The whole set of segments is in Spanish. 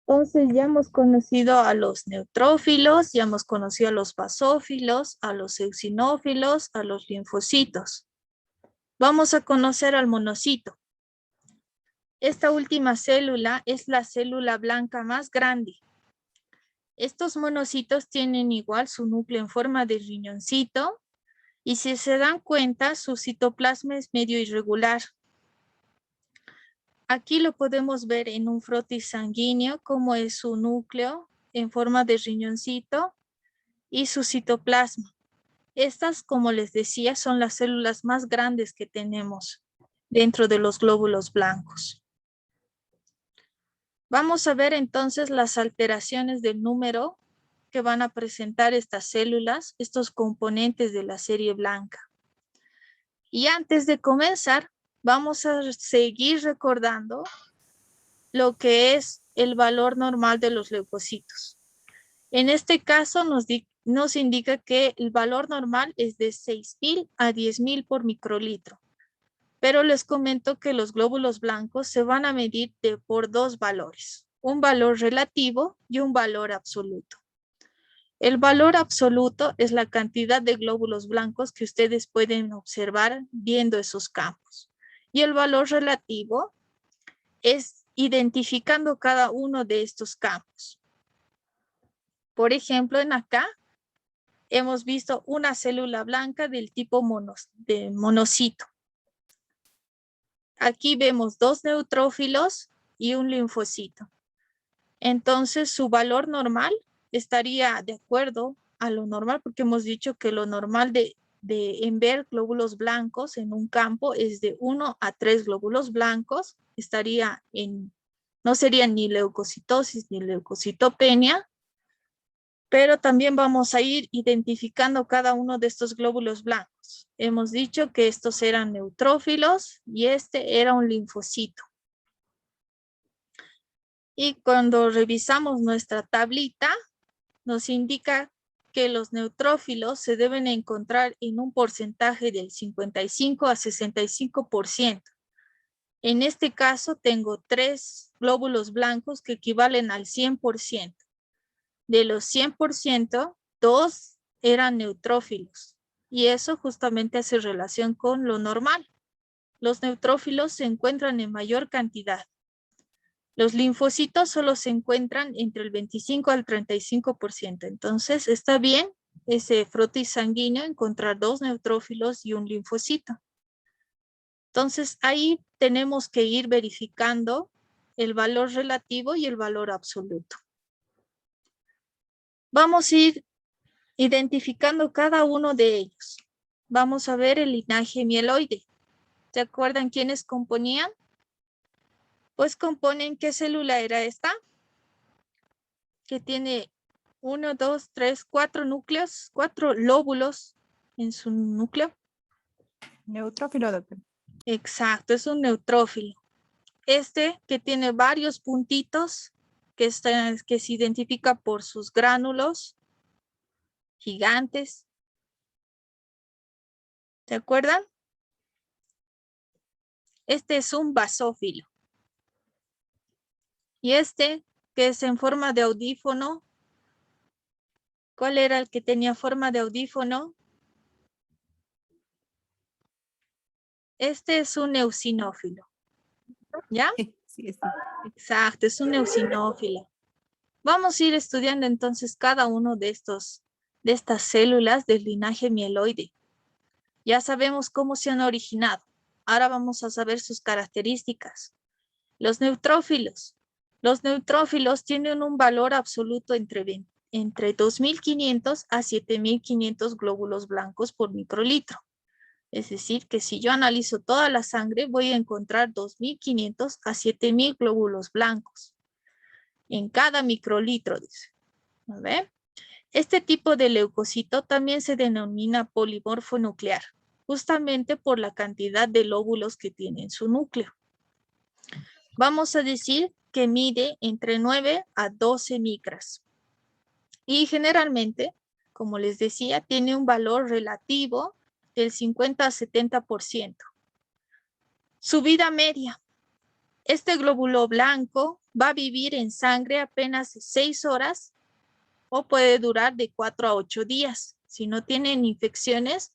Entonces ya hemos conocido a los neutrófilos, ya hemos conocido a los basófilos, a los eosinófilos, a los linfocitos. Vamos a conocer al monocito. Esta última célula es la célula blanca más grande. Estos monocitos tienen igual su núcleo en forma de riñoncito y si se dan cuenta, su citoplasma es medio irregular. Aquí lo podemos ver en un frotis sanguíneo, como es su núcleo en forma de riñoncito y su citoplasma. Estas, como les decía, son las células más grandes que tenemos dentro de los glóbulos blancos. Vamos a ver entonces las alteraciones del número que van a presentar estas células, estos componentes de la serie blanca. Y antes de comenzar, vamos a seguir recordando lo que es el valor normal de los leucocitos. En este caso nos indica que el valor normal es de 6.000 a 10.000 por microlitro. Pero les comento que los glóbulos blancos se van a medir por dos valores, un valor relativo y un valor absoluto. El valor absoluto es la cantidad de glóbulos blancos que ustedes pueden observar viendo esos campos. Y el valor relativo es identificando cada uno de estos campos. Por ejemplo, en acá hemos visto una célula blanca del tipo monocito. Aquí vemos dos neutrófilos y un linfocito. Entonces, su valor normal estaría de acuerdo a lo normal, porque hemos dicho que lo normal en ver glóbulos blancos en un campo es de 1 a 3 glóbulos blancos. No sería ni leucocitosis ni leucocitopenia, pero también vamos a ir identificando cada uno de estos glóbulos blancos. Hemos dicho que estos eran neutrófilos y este era un linfocito. Y cuando revisamos nuestra tablita, nos indica que los neutrófilos se deben encontrar en un porcentaje del 55 a 65%. En este caso tengo 3 glóbulos blancos que equivalen al 100%. De los 100%, 2 eran neutrófilos. Y eso justamente hace relación con lo normal. Los neutrófilos se encuentran en mayor cantidad. Los linfocitos solo se encuentran entre el 25 al 35%. Entonces, está bien ese frotis sanguíneo encontrar 2 neutrófilos y un linfocito. Entonces, ahí tenemos que ir verificando el valor relativo y el valor absoluto. Vamos a ir identificando cada uno de ellos. Vamos a ver el linaje mieloide. ¿Se acuerdan quiénes componían? Pues componen, ¿qué célula era esta? Que tiene 1, 2, 3, 4 núcleos, 4 lóbulos en su núcleo. Neutrófilo, doctor. Exacto, es un neutrófilo. Este que tiene varios puntitos que se identifica por sus gránulos gigantes. ¿Se acuerdan? Este es un basófilo. Y este, que es en forma de audífono, ¿cuál era el que tenía forma de audífono? Este es un eosinófilo. ¿Ya? Sí, sí. Exacto, es un eosinófilo. Vamos a ir estudiando entonces cada uno de estas células del linaje mieloide. Ya sabemos cómo se han originado. Ahora vamos a saber sus características. Los neutrófilos. Los neutrófilos tienen un valor absoluto entre 2.500 a 7.500 glóbulos blancos por microlitro. Es decir, que si yo analizo toda la sangre, voy a encontrar 2.500 a 7.000 glóbulos blancos en cada microlitro, dice. ¿A ver? Este tipo de leucocito también se denomina polimorfo nuclear, justamente por la cantidad de lóbulos que tiene en su núcleo. Vamos a decir que mide entre 9 a 12 micras. Y generalmente, como les decía, tiene un valor relativo del 50 a 70%. Su vida media. Este glóbulo blanco va a vivir en sangre apenas 6 horas o puede durar de 4 a 8 días. Si no tienen infecciones,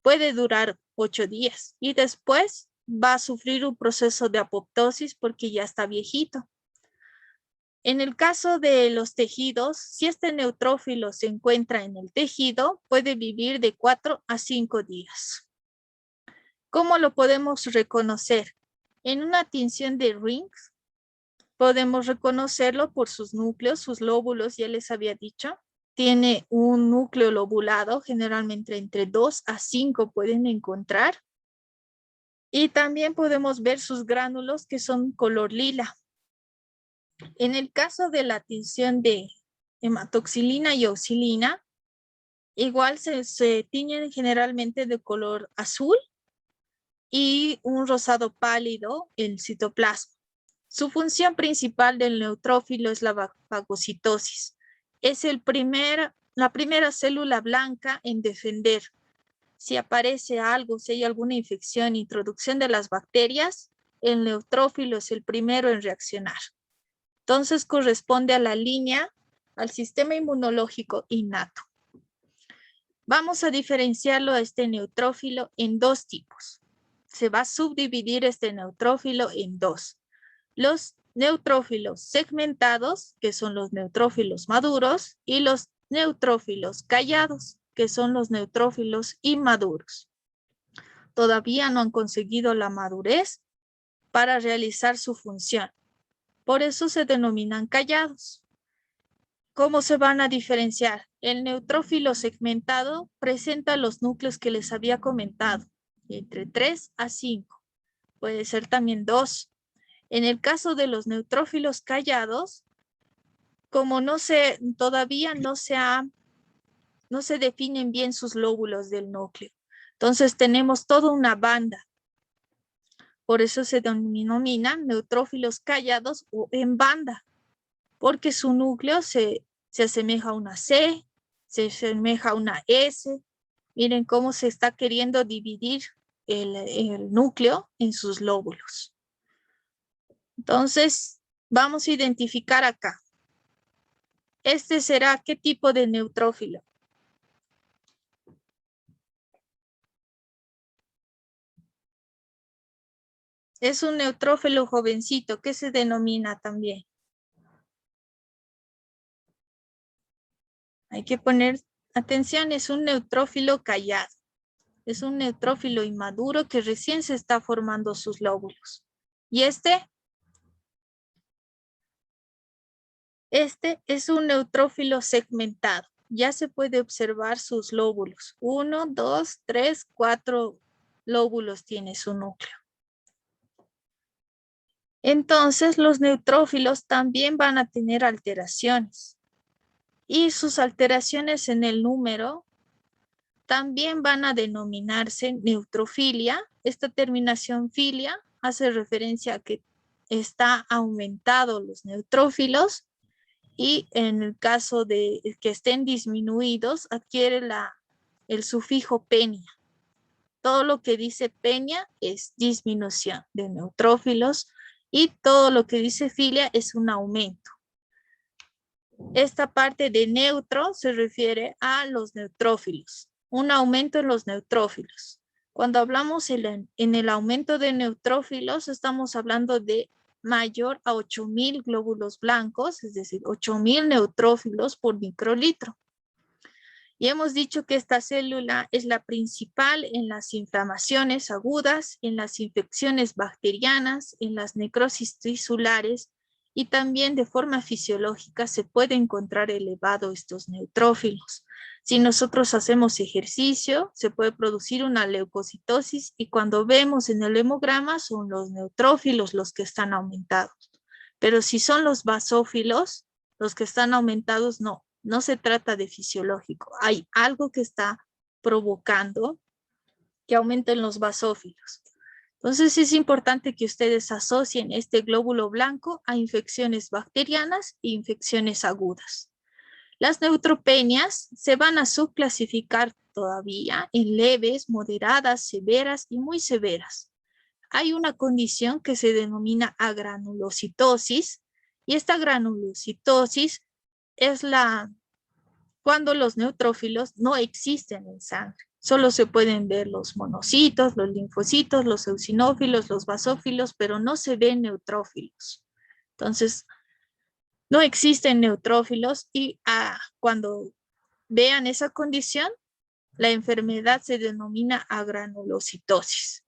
puede durar 8 días y después va a sufrir un proceso de apoptosis porque ya está viejito. En el caso de los tejidos, si este neutrófilo se encuentra en el tejido, puede vivir de 4 a 5 días. ¿Cómo lo podemos reconocer? En una tinción de Rings, podemos reconocerlo por sus núcleos, sus lóbulos, ya les había dicho. Tiene un núcleo lobulado, generalmente entre 2 a 5 pueden encontrar. Y también podemos ver sus gránulos que son color lila. En el caso de la tinción de hematoxilina y auxilina, igual se tiñen generalmente de color azul y un rosado pálido el citoplasma. Su función principal del neutrófilo es la fagocitosis. Es la primera célula blanca en defender. Si aparece algo, si hay alguna infección, introducción de las bacterias, el neutrófilo es el primero en reaccionar. Entonces corresponde a la línea, al sistema inmunológico innato. Vamos a diferenciarlo a este neutrófilo en dos tipos. Se va a subdividir este neutrófilo en dos. Los neutrófilos segmentados, que son los neutrófilos maduros, y los neutrófilos callados, que son los neutrófilos inmaduros. Todavía no han conseguido la madurez para realizar su función. Por eso se denominan callados. ¿Cómo se van a diferenciar? El neutrófilo segmentado presenta los núcleos que les había comentado, entre 3 a 5. Puede ser también 2. En el caso de los neutrófilos callados, como todavía no se definen bien sus lóbulos del núcleo. Entonces tenemos toda una banda. Por eso se denominan neutrófilos callados o en banda, porque su núcleo se asemeja a una C, se asemeja a una S. Miren cómo se está queriendo dividir el núcleo en sus lóbulos. Entonces, vamos a identificar acá. Este será, ¿qué tipo de neutrófilo? Es un neutrófilo jovencito, ¿qué se denomina también? Hay que poner atención, es un neutrófilo callado. Es un neutrófilo inmaduro que recién se está formando sus lóbulos. ¿Y este? Este es un neutrófilo segmentado. Ya se puede observar sus lóbulos. 1, 2, 3, 4 lóbulos tiene su núcleo. Entonces, los neutrófilos también van a tener alteraciones. Y sus alteraciones en el número también van a denominarse neutrofilia. Esta terminación filia hace referencia a que está aumentado los neutrófilos y en el caso de que estén disminuidos adquiere el sufijo penia. Todo lo que dice penia es disminución de neutrófilos y todo lo que dice filia es un aumento. Esta parte de neutro se refiere a los neutrófilos, un aumento en los neutrófilos. Cuando hablamos en el aumento de neutrófilos, estamos hablando de mayor a 8.000 glóbulos blancos, es decir, 8.000 neutrófilos por microlitro. Y hemos dicho que esta célula es la principal en las inflamaciones agudas, en las infecciones bacterianas, en las necrosis tisulares, y también de forma fisiológica se puede encontrar elevado estos neutrófilos. Si nosotros hacemos ejercicio, se puede producir una leucocitosis y cuando vemos en el hemograma son los neutrófilos los que están aumentados. Pero si son los basófilos, los que están aumentados, no se trata de fisiológico. Hay algo que está provocando que aumenten los basófilos. Entonces es importante que ustedes asocien este glóbulo blanco a infecciones bacterianas e infecciones agudas. Las neutropenias se van a subclasificar todavía en leves, moderadas, severas y muy severas. Hay una condición que se denomina agranulocitosis Y esta granulocitosis es cuando los neutrófilos no existen en sangre. Solo se pueden ver los monocitos, los linfocitos, los eosinófilos, los basófilos, pero no se ven neutrófilos. Entonces, no existen neutrófilos y cuando vean esa condición, la enfermedad se denomina agranulocitosis.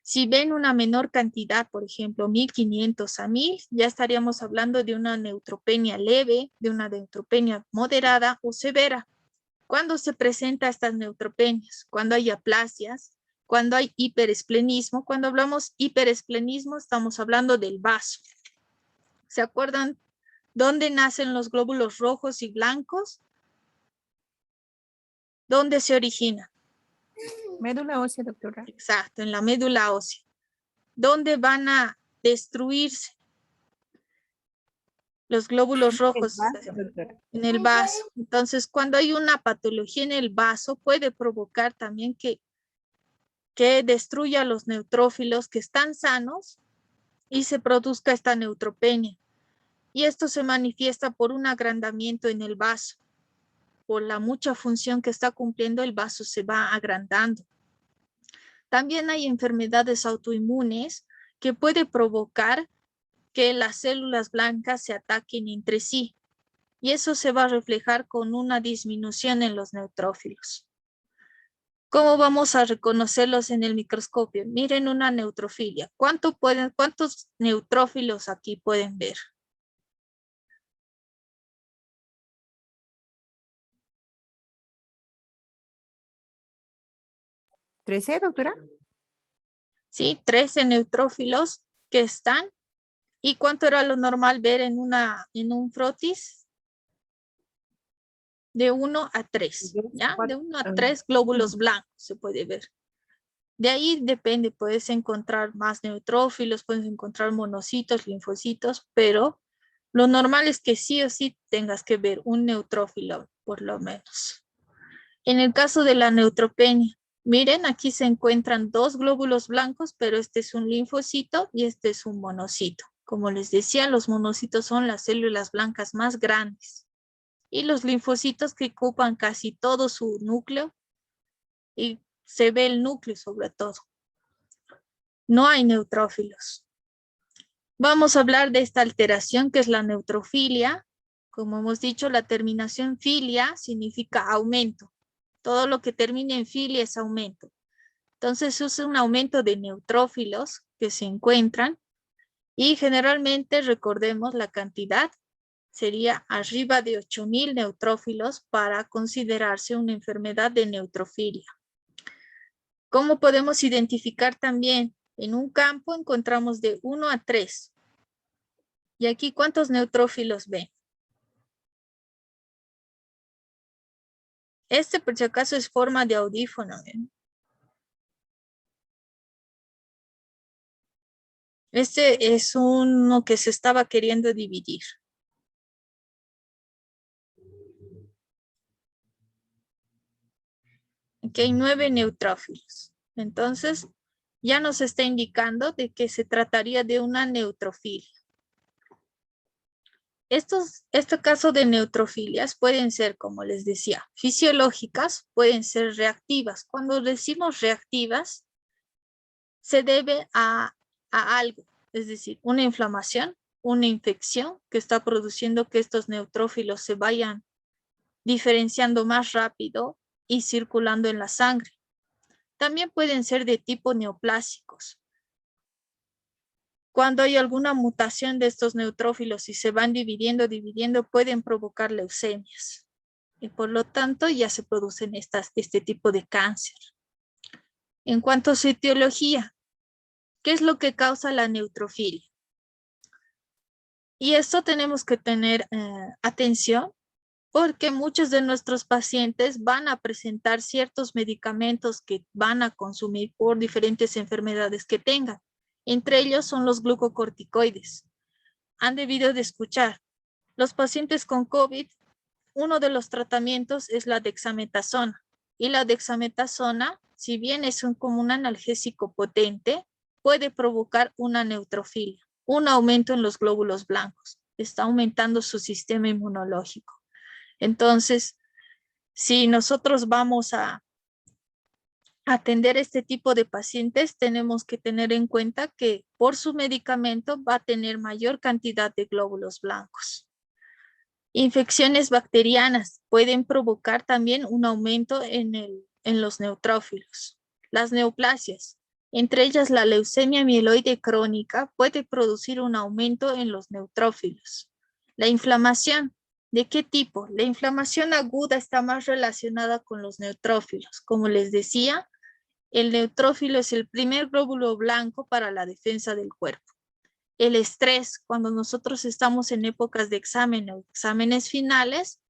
Si ven una menor cantidad, por ejemplo, 1500 a 1000, ya estaríamos hablando de una neutropenia leve, de una neutropenia moderada o severa. ¿Cuándo se presenta estas neutropenias? Cuando hay aplasias, cuando hay hiperesplenismo. Cuando hablamos hiperesplenismo, estamos hablando del vaso. ¿Se acuerdan dónde nacen los glóbulos rojos y blancos? ¿Dónde se origina? Médula ósea, doctora. Exacto, en la médula ósea. ¿Dónde van a destruirse los glóbulos rojos? En el vaso. Entonces, cuando hay una patología en el vaso, puede provocar también que destruya los neutrófilos que están sanos y se produzca esta neutropenia. Y esto se manifiesta por un agrandamiento en el vaso. Por la mucha función que está cumpliendo, el vaso se va agrandando. También hay enfermedades autoinmunes que puede provocar que las células blancas se ataquen entre sí. Y eso se va a reflejar con una disminución en los neutrófilos. ¿Cómo vamos a reconocerlos en el microscopio? Miren una neutrofilia. ¿Cuántos neutrófilos aquí pueden ver? ¿13, doctora? Sí, 13 neutrófilos que están. ¿Y cuánto era lo normal ver en un frotis? De 1 a 3, ¿ya? De 1 a 3 glóbulos blancos se puede ver. De ahí depende, puedes encontrar más neutrófilos, puedes encontrar monocitos, linfocitos, pero lo normal es que sí o sí tengas que ver un neutrófilo, por lo menos. En el caso de la neutropenia, miren, aquí se encuentran 2 glóbulos blancos, pero este es un linfocito y este es un monocito. Como les decía, los monocitos son las células blancas más grandes y los linfocitos que ocupan casi todo su núcleo y se ve el núcleo sobre todo. No hay neutrófilos. Vamos a hablar de esta alteración que es la neutrofilia. Como hemos dicho, la terminación filia significa aumento. Todo lo que termine en filia es aumento. Entonces es un aumento de neutrófilos que se encuentran y generalmente, recordemos, la cantidad sería arriba de 8000 neutrófilos para considerarse una enfermedad de neutrofilia. ¿Cómo podemos identificar también? En un campo encontramos de 1 a 3. ¿Y aquí cuántos neutrófilos ven? Este por si acaso es forma de audífono. Este es uno que se estaba queriendo dividir. Aquí hay 9 neutrófilos. Entonces, ya nos está indicando de que se trataría de una neutrofilia. Este caso de neutrofilias pueden ser, como les decía, fisiológicas, pueden ser reactivas. Cuando decimos reactivas, se debe a algo, es decir, una inflamación, una infección que está produciendo que estos neutrófilos se vayan diferenciando más rápido y circulando en la sangre. También pueden ser de tipo neoplásicos. Cuando hay alguna mutación de estos neutrófilos y se van dividiendo, pueden provocar leucemias. Y por lo tanto ya se producen este tipo de cáncer. En cuanto a su etiología, ¿qué es lo que causa la neutrofilia? Y esto tenemos que tener atención porque muchos de nuestros pacientes van a presentar ciertos medicamentos que van a consumir por diferentes enfermedades que tengan. Entre ellos son los glucocorticoides. Han debido de escuchar. Los pacientes con COVID, uno de los tratamientos es la dexametasona. Y la dexametasona, si bien es como un analgésico potente, puede provocar una neutrofilia, un aumento en los glóbulos blancos. está aumentando su sistema inmunológico. Entonces, si nosotros vamos a atender este tipo de pacientes, tenemos que tener en cuenta que por su medicamento va a tener mayor cantidad de glóbulos blancos. Infecciones bacterianas pueden provocar también un aumento en los neutrófilos. Las neoplasias, entre ellas la leucemia mieloide crónica, puede producir un aumento en los neutrófilos. La inflamación, ¿de qué tipo? La inflamación aguda está más relacionada con los neutrófilos. Como les decía, el neutrófilo es el primer glóbulo blanco para la defensa del cuerpo. El estrés, cuando nosotros estamos en épocas de examen o exámenes finales,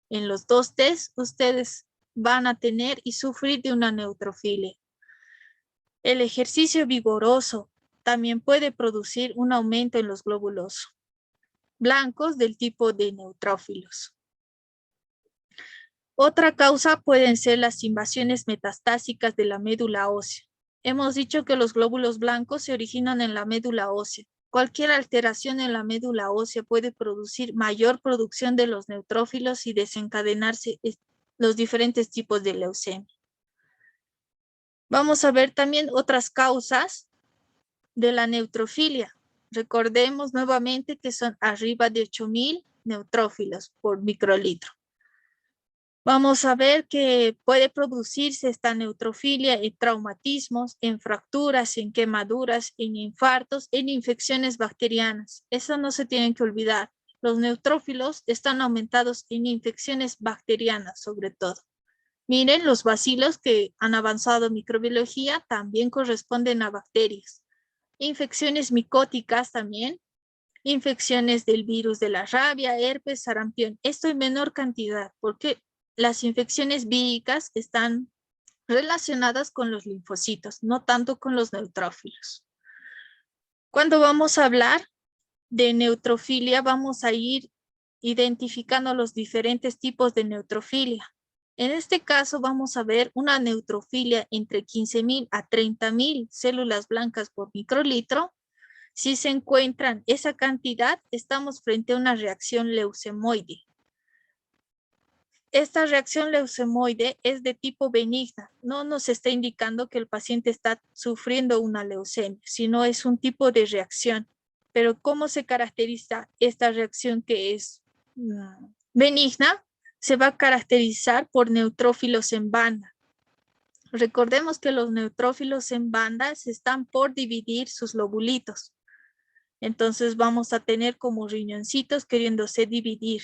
en los 2 test, ustedes van a tener y sufrir de una neutrofilia. El ejercicio vigoroso también puede producir un aumento en los glóbulos blancos del tipo de neutrófilos. Otra causa pueden ser las invasiones metastásicas de la médula ósea. Hemos dicho que los glóbulos blancos se originan en la médula ósea. Cualquier alteración en la médula ósea puede producir mayor producción de los neutrófilos y desencadenarse los diferentes tipos de leucemia. Vamos a ver también otras causas de la neutrofilia. Recordemos nuevamente que son arriba de 8,000 neutrófilos por microlitro. Vamos a ver que puede producirse esta neutrofilia en traumatismos, en fracturas, en quemaduras, en infartos, en infecciones bacterianas. Eso no se tienen que olvidar. Los neutrófilos están aumentados en infecciones bacterianas, sobre todo. Miren, los bacilos que han avanzado en microbiología también corresponden a bacterias. Infecciones micóticas también. Infecciones del virus de la rabia, herpes, sarampión. Esto en menor cantidad, porque las infecciones víricas están relacionadas con los linfocitos, no tanto con los neutrófilos. Cuando vamos a hablar de neutrofilia, vamos a ir identificando los diferentes tipos de neutrofilia. En este caso vamos a ver una neutrofilia entre 15,000 a 30,000 células blancas por microlitro. Si se encuentran esa cantidad, estamos frente a una reacción leucemoide. Esta reacción leucemoide es de tipo benigna. No nos está indicando que el paciente está sufriendo una leucemia, sino es un tipo de reacción. Pero ¿cómo se caracteriza esta reacción que es benigna? Se va a caracterizar por neutrófilos en banda. Recordemos que los neutrófilos en banda están por dividir sus lobulitos. Entonces vamos a tener como riñoncitos queriéndose dividir.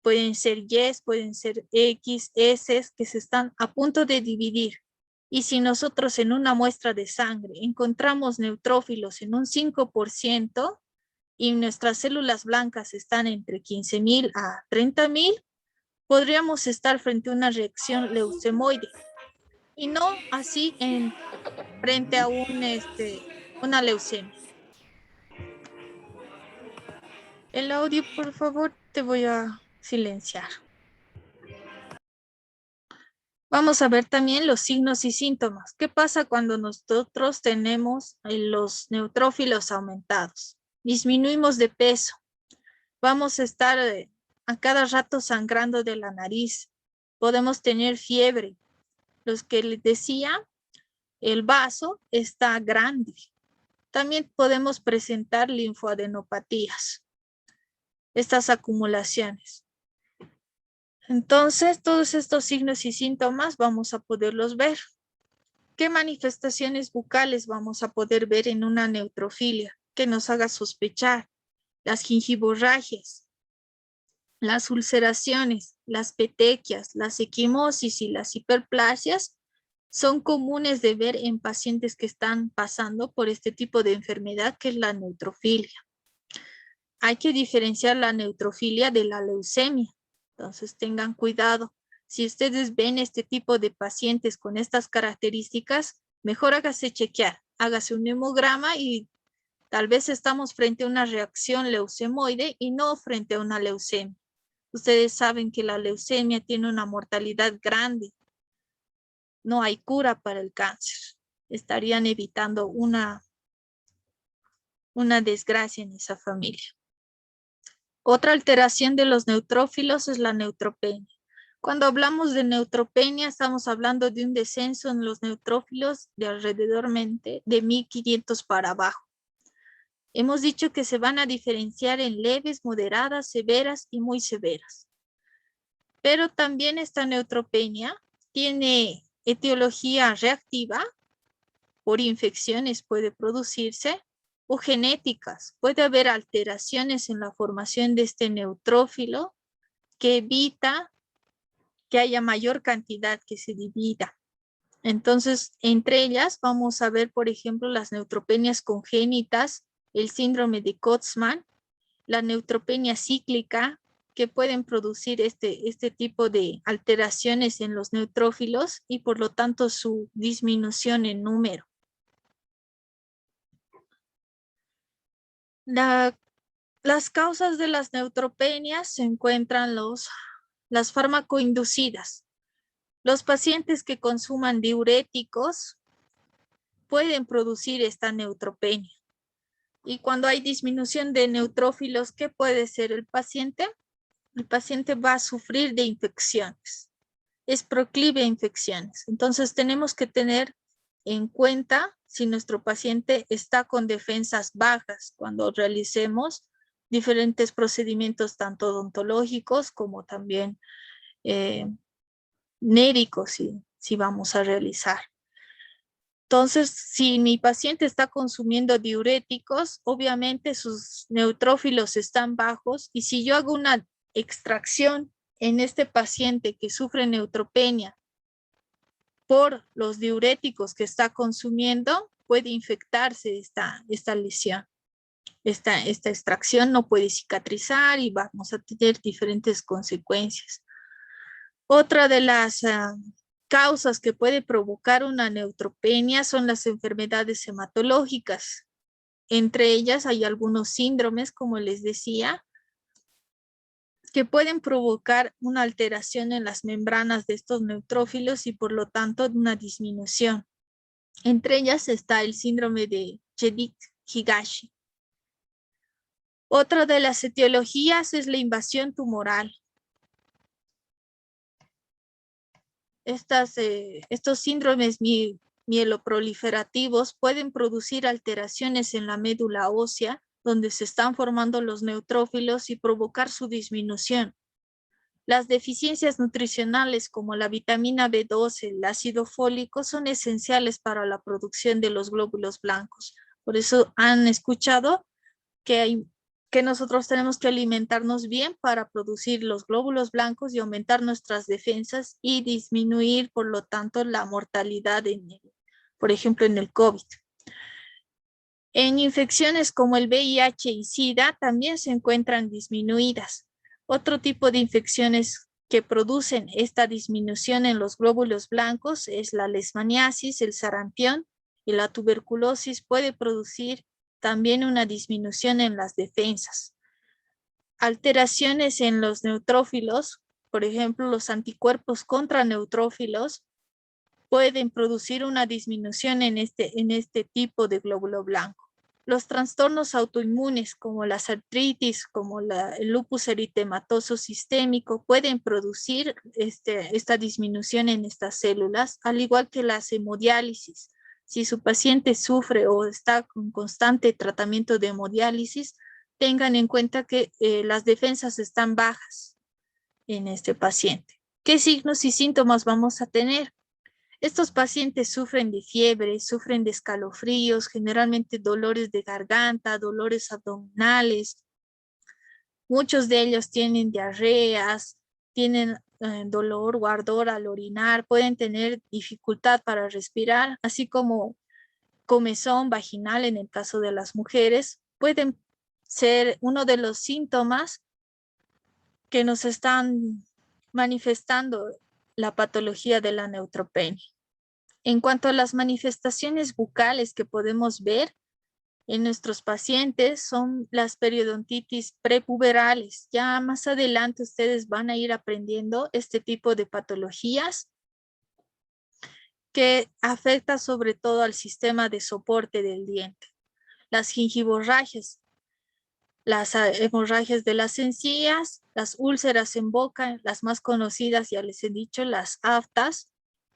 Pueden ser Y, pueden ser X, S, que se están a punto de dividir. Y si nosotros en una muestra de sangre encontramos neutrófilos en un 5% y nuestras células blancas están entre 15,000 a 30,000, podríamos estar frente a una reacción leucemoide. Y no así frente a una leucemia. El audio, por favor, te voy a silenciar. Vamos a ver también los signos y síntomas. ¿Qué pasa cuando nosotros tenemos los neutrófilos aumentados? Disminuimos de peso. Vamos a estar a cada rato sangrando de la nariz. Podemos tener fiebre. Los que les decía, el vaso está grande. También podemos presentar linfoadenopatías. Estas acumulaciones. Entonces, todos estos signos y síntomas vamos a poderlos ver. ¿Qué manifestaciones bucales vamos a poder ver en una neutrofilia que nos haga sospechar? Las gingivorragias, las ulceraciones, las petequias, las equimosis y las hiperplasias son comunes de ver en pacientes que están pasando por este tipo de enfermedad que es la neutrofilia. Hay que diferenciar la neutrofilia de la leucemia. Entonces tengan cuidado. Si ustedes ven este tipo de pacientes con estas características, mejor hágase chequear. Hágase un hemograma y tal vez estamos frente a una reacción leucemoide y no frente a una leucemia. Ustedes saben que la leucemia tiene una mortalidad grande. No hay cura para el cáncer. Estarían evitando una desgracia en esa familia. Otra alteración de los neutrófilos es la neutropenia. Cuando hablamos de neutropenia, estamos hablando de un descenso en los neutrófilos de alrededormente de 1500 para abajo. Hemos dicho que se van a diferenciar en leves, moderadas, severas y muy severas. Pero también esta neutropenia tiene etiología reactiva, por infecciones puede producirse, o genéticas. Puede haber alteraciones en la formación de este neutrófilo que evita que haya mayor cantidad que se divida. Entonces, entre ellas vamos a ver, por ejemplo, las neutropenias congénitas, el síndrome de Kotzmann, la neutropenia cíclica, que pueden producir este tipo de alteraciones en los neutrófilos y por lo tanto su disminución en número. Las causas de las neutropenias se encuentran las fármacoinducidas. Los pacientes que consuman diuréticos pueden producir esta neutropenia. Y cuando hay disminución de neutrófilos, ¿qué puede ser el paciente? El paciente va a sufrir de infecciones. Es proclive a infecciones. Entonces tenemos que tener en cuenta si nuestro paciente está con defensas bajas cuando realicemos diferentes procedimientos tanto odontológicos como también médicos si vamos a realizar. Entonces, si mi paciente está consumiendo diuréticos, obviamente sus neutrófilos están bajos y si yo hago una extracción en este paciente que sufre neutropenia por los diuréticos que está consumiendo, puede infectarse esta lesión. Esta extracción no puede cicatrizar y vamos a tener diferentes consecuencias. Otra de las causas que puede provocar una neutropenia son las enfermedades hematológicas. Entre ellas hay algunos síndromes, como les decía, que pueden provocar una alteración en las membranas de estos neutrófilos y por lo tanto una disminución. Entre ellas está el síndrome de Chedick-Higashi. Otra de las etiologías es la invasión tumoral. Estos síndromes mieloproliferativos pueden producir alteraciones en la médula ósea donde se están formando los neutrófilos y provocar su disminución. Las deficiencias nutricionales como la vitamina B12, el ácido fólico son esenciales para la producción de los glóbulos blancos. Por eso han escuchado que nosotros tenemos que alimentarnos bien para producir los glóbulos blancos y aumentar nuestras defensas y disminuir, por lo tanto, la mortalidad, por ejemplo, en el COVID. En infecciones como el VIH y SIDA también se encuentran disminuidas. Otro tipo de infecciones que producen esta disminución en los glóbulos blancos es la leishmaniasis, el sarampión y la tuberculosis puede producir también una disminución en las defensas. Alteraciones en los neutrófilos, por ejemplo, los anticuerpos contra neutrófilos, pueden producir una disminución en este tipo de glóbulo blanco. Los trastornos autoinmunes como la artritis, como el lupus eritematoso sistémico, pueden producir esta disminución en estas células, al igual que la hemodiálisis. Si su paciente sufre o está con constante tratamiento de hemodiálisis, tengan en cuenta que las defensas están bajas en este paciente. ¿Qué signos y síntomas vamos a tener? Estos pacientes sufren de fiebre, sufren de escalofríos, generalmente dolores de garganta, dolores abdominales. Muchos de ellos tienen diarreas, tienen dolor o ardor al orinar, pueden tener dificultad para respirar, así como comezón vaginal en el caso de las mujeres. Pueden ser uno de los síntomas que nos están manifestando la patología de la neutropenia. En cuanto a las manifestaciones bucales que podemos ver en nuestros pacientes son las periodontitis prepuberales. Ya más adelante ustedes van a ir aprendiendo este tipo de patologías que afecta sobre todo al sistema de soporte del diente. Las gingivorragias. las hemorragias de las encías, las úlceras en boca, las más conocidas, ya les he dicho, las aftas.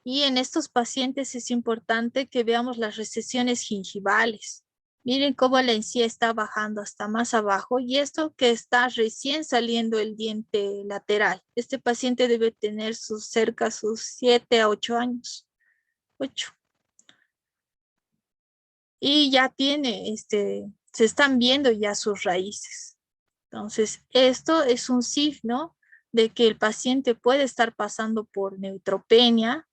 Y en estos pacientes es importante que veamos las recesiones gingivales. Miren cómo la encía está bajando hasta más abajo y esto que está recién saliendo el diente lateral. Este paciente debe tener cerca sus 7 a 8 años. 8. Y ya tiene, se están viendo ya sus raíces. Entonces, esto es un signo de que el paciente puede estar pasando por neutropenia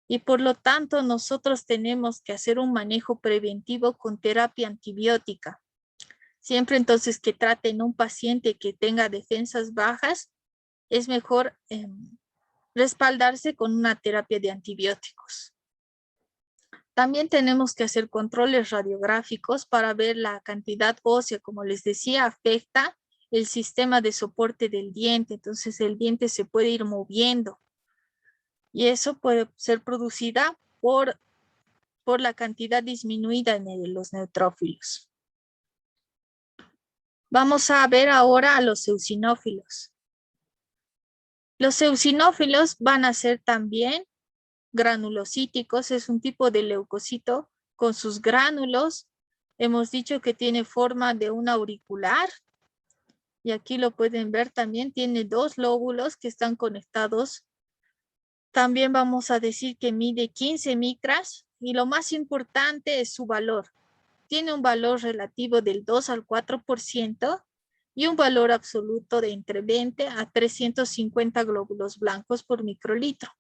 y por lo tanto nosotros tenemos que hacer un manejo preventivo con terapia antibiótica. Siempre entonces que traten un paciente que tenga defensas bajas, es mejor respaldarse con una terapia de antibióticos. También tenemos que hacer controles radiográficos para ver la cantidad ósea, como les decía, afecta el sistema de soporte del diente, entonces el diente se puede ir moviendo y eso puede ser producida por la cantidad disminuida de los neutrófilos. Vamos a ver ahora a los eosinófilos. Los eosinófilos van a ser también granulocíticos, es un tipo de leucocito con sus gránulos. Hemos dicho que tiene forma de un auricular y aquí lo pueden ver también, tiene 2 lóbulos que están conectados. También vamos a decir que mide 15 micras y lo más importante es su valor. Tiene un valor relativo del 2 al 4% y un valor absoluto de entre 20 a 350 glóbulos blancos por microlitro.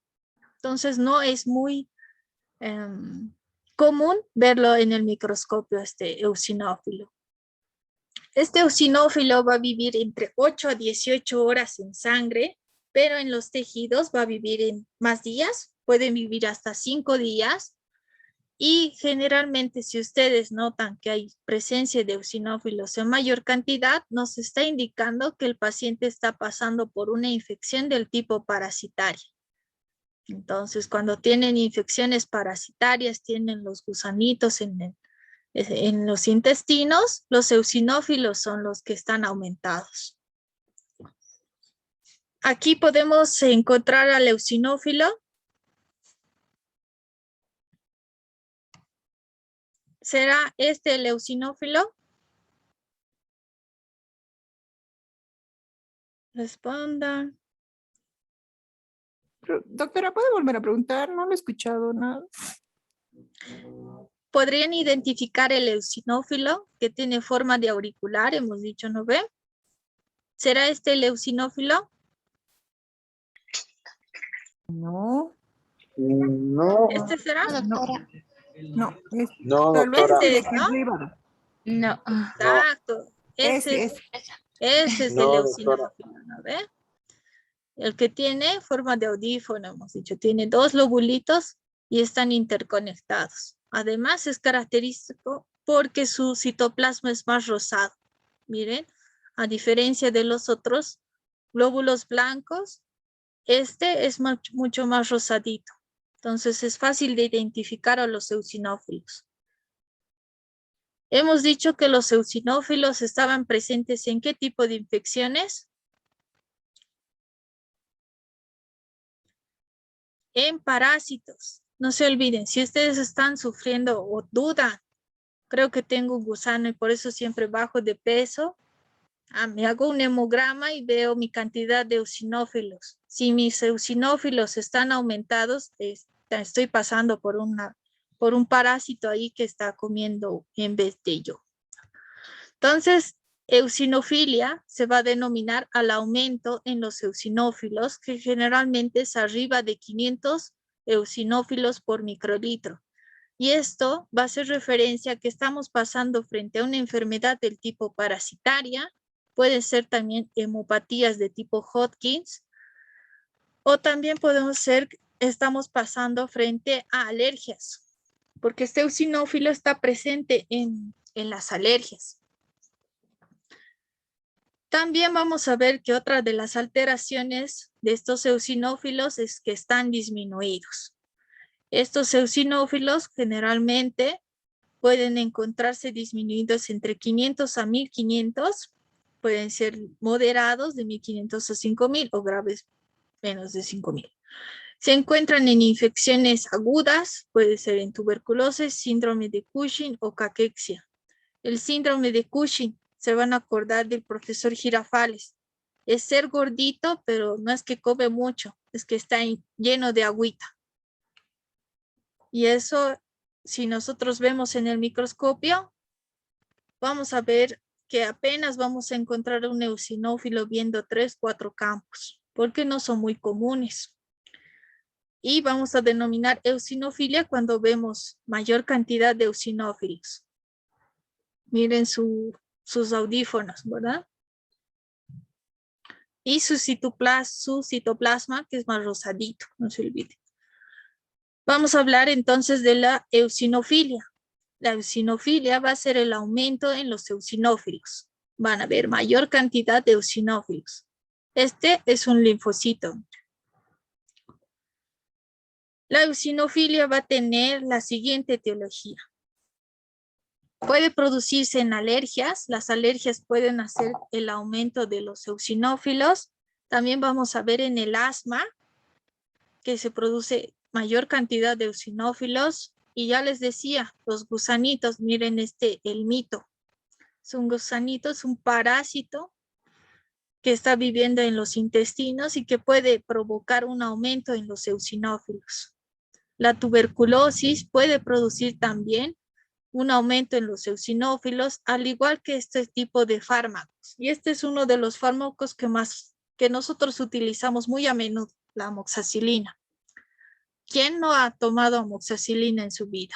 Entonces no es muy común verlo en el microscopio, este eosinófilo. Este eosinófilo va a vivir entre 8 a 18 horas en sangre, pero en los tejidos va a vivir en más días, pueden vivir hasta 5 días. Y generalmente si ustedes notan que hay presencia de eosinófilos en mayor cantidad, nos está indicando que el paciente está pasando por una infección del tipo parasitaria. Entonces, cuando tienen infecciones parasitarias, tienen los gusanitos en los intestinos, los eosinófilos son los que están aumentados. Aquí podemos encontrar al eosinófilo. ¿Será este el eosinófilo? Respondan. Doctora, ¿puede volver a preguntar? No lo he escuchado nada. ¿Podrían identificar el eosinófilo que tiene forma de auricular? Hemos dicho, ¿no ve? ¿Será este el eosinófilo? No. No, ¿Este será? Doctora. No. no, Tal vez doctora. el de Este, aquí ¿no? arriba. No. Exacto. Ese Ese. es el No, doctora. eosinófilo, ¿no ve? El que tiene forma de audífono, hemos dicho, tiene 2 lobulitos y están interconectados. Además es característico porque su citoplasma es más rosado. Miren, a diferencia de los otros glóbulos blancos, este es mucho más rosadito. Entonces es fácil de identificar a los eosinófilos. Hemos dicho que los eosinófilos estaban presentes en qué tipo de infecciones. En parásitos. No se olviden, si ustedes están sufriendo o dudan, creo que tengo un gusano y por eso siempre bajo de peso, me hago un hemograma y veo mi cantidad de eosinófilos. Si mis eosinófilos están aumentados, estoy pasando por un parásito ahí que está comiendo en vez de yo. Entonces, eosinofilia se va a denominar al aumento en los eosinófilos, que generalmente es arriba de 500 eosinófilos por microlitro. Y esto va a hacer referencia a que estamos pasando frente a una enfermedad del tipo parasitaria, puede ser también hemopatías de tipo Hodgkins, o también estamos pasando frente a alergias, porque este eosinófilo está presente en las alergias. También vamos a ver que otra de las alteraciones de estos eosinófilos es que están disminuidos. Estos eosinófilos generalmente pueden encontrarse disminuidos entre 500 a 1500 Pueden ser moderados de 1500 a 5000 o graves menos de 5000. Se encuentran en infecciones agudas, puede ser en tuberculosis, síndrome de Cushing o caquexia. El síndrome de Cushing, se van a acordar del profesor Girafales. Es ser gordito, pero no es que come mucho, es que está lleno de agüita. Y eso, si nosotros vemos en el microscopio, vamos a ver que apenas vamos a encontrar un eosinófilo viendo 3, 4 campos, porque no son muy comunes. Y vamos a denominar eosinofilia cuando vemos mayor cantidad de eosinófilos. Miren sus audífonos, ¿verdad? Y su citoplasma, que es más rosadito, no se olvide. Vamos a hablar entonces de la eosinofilia. La eosinofilia va a ser el aumento en los eosinófilos. Van a haber mayor cantidad de eosinófilos. Este es un linfocito. La eosinofilia va a tener la siguiente etiología. Puede producirse en alergias. Las alergias pueden hacer el aumento de los eosinófilos. También vamos a ver en el asma que se produce mayor cantidad de eosinófilos. Y ya les decía, los gusanitos, miren el mito. Es un gusanito, es un parásito que está viviendo en los intestinos y que puede provocar un aumento en los eosinófilos. La tuberculosis puede producir también un aumento en los eosinófilos, al igual que este tipo de fármacos. Y este es uno de los fármacos que nosotros utilizamos muy a menudo, la amoxicilina. ¿Quién no ha tomado amoxicilina en su vida?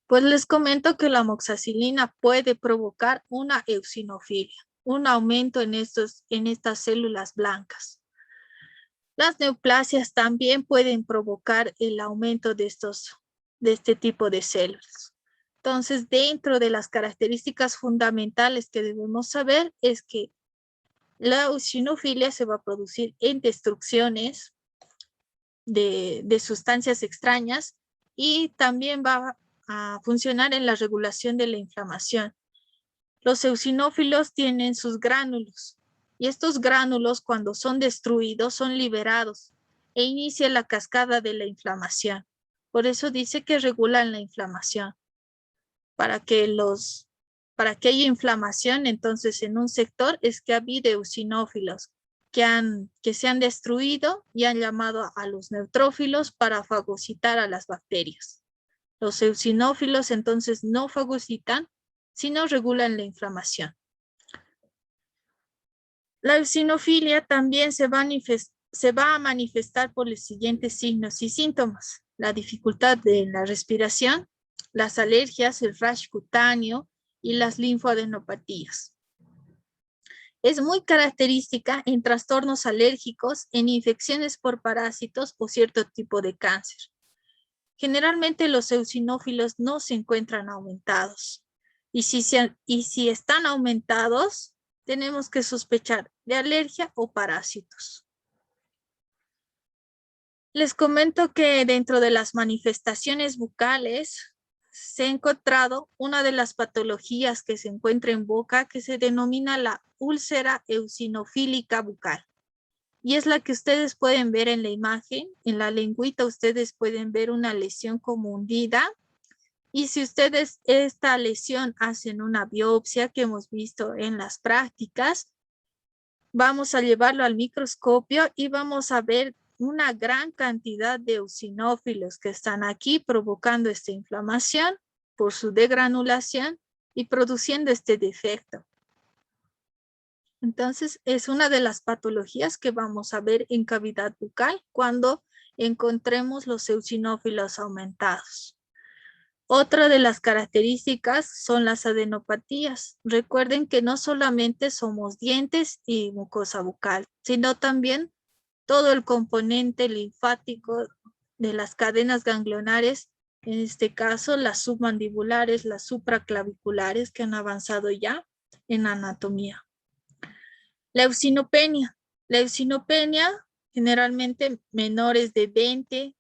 Pues les comento que la amoxicilina puede provocar una eosinofilia, un aumento en estas células blancas. Las neoplasias también pueden provocar el aumento de este tipo de células. Entonces, dentro de las características fundamentales que debemos saber es que la eosinofilia se va a producir en destrucciones de sustancias extrañas y también va a funcionar en la regulación de la inflamación. Los eosinófilos tienen sus gránulos y estos gránulos cuando son destruidos son liberados e inicia la cascada de la inflamación. Por eso dice que regulan la inflamación. Para que haya inflamación, entonces en un sector es que ha habido eosinófilos que se han destruido y han llamado a los neutrófilos para fagocitar a las bacterias. Los eosinófilos entonces no fagocitan, sino regulan la inflamación. La eosinofilia también se va a manifestar por los siguientes signos y síntomas: la dificultad de la respiración, las alergias, el rash cutáneo y las linfoadenopatías. Es muy característica en trastornos alérgicos, en infecciones por parásitos o cierto tipo de cáncer. Generalmente los eosinófilos no se encuentran aumentados. Y si están aumentados, tenemos que sospechar de alergia o parásitos. Les comento que dentro de las manifestaciones bucales se ha encontrado una de las patologías que se encuentra en boca que se denomina la úlcera eosinofílica bucal. Y es la que ustedes pueden ver en la imagen. En la lengüita ustedes pueden ver una lesión como hundida. Y si ustedes esta lesión hacen una biopsia que hemos visto en las prácticas, vamos a llevarlo al microscopio y vamos a ver una gran cantidad de eosinófilos que están aquí provocando esta inflamación por su degranulación y produciendo este defecto. Entonces, es una de las patologías que vamos a ver en cavidad bucal cuando encontremos los eosinófilos aumentados. Otra de las características son las adenopatías. Recuerden que no solamente somos dientes y mucosa bucal, sino también todo el componente linfático de las cadenas ganglionares, en este caso las submandibulares, las supraclaviculares que han avanzado ya en anatomía. La eosinopenia. La eosinopenia, generalmente menores de 20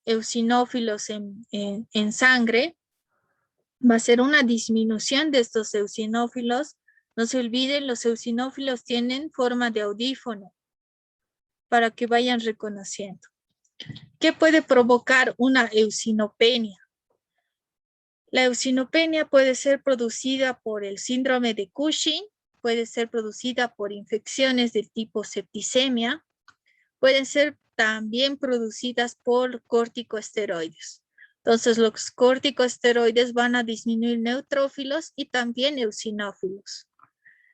eosinófilos en sangre, va a ser una disminución de estos eosinófilos No se olviden, los eosinófilos tienen forma de audífono para que vayan reconociendo. ¿Qué puede provocar una eosinopenia? La eosinopenia puede ser producida por el síndrome de Cushing, puede ser producida por infecciones de tipo septicemia, pueden ser también producidas por corticosteroides. Entonces, los corticosteroides van a disminuir neutrófilos y también eosinófilos.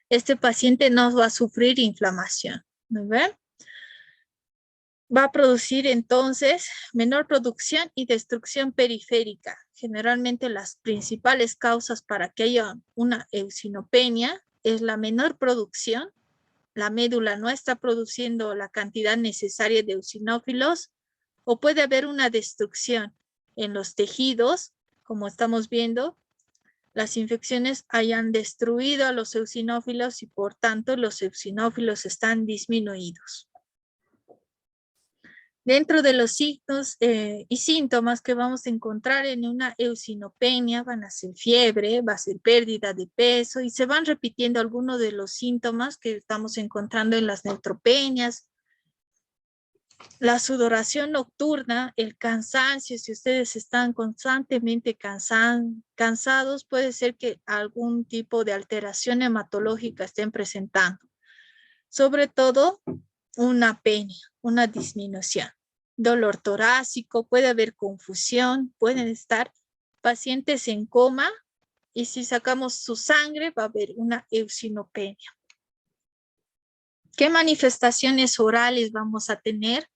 Este paciente no va a sufrir inflamación, ¿no ven? Va a producir entonces menor producción y destrucción periférica. Generalmente las principales causas para que haya una eosinopenia es la menor producción. La médula no está produciendo la cantidad necesaria de eosinófilos, o puede haber una destrucción en los tejidos, como estamos viendo, las infecciones hayan destruido a los eosinófilos y por tanto los eosinófilos están disminuidos. Dentro de los signos y síntomas que vamos a encontrar en una eosinopenia van a ser fiebre, va a ser pérdida de peso y se van repitiendo algunos de los síntomas que estamos encontrando en las neutropenias. La sudoración nocturna, el cansancio, si ustedes están constantemente cansados, puede ser que algún tipo de alteración hematológica estén presentando. Sobre todo, una apnea, una disminución. Dolor torácico, puede haber confusión, pueden estar pacientes en coma y si sacamos su sangre va a haber una eosinopenia. ¿Qué manifestaciones orales vamos a tener?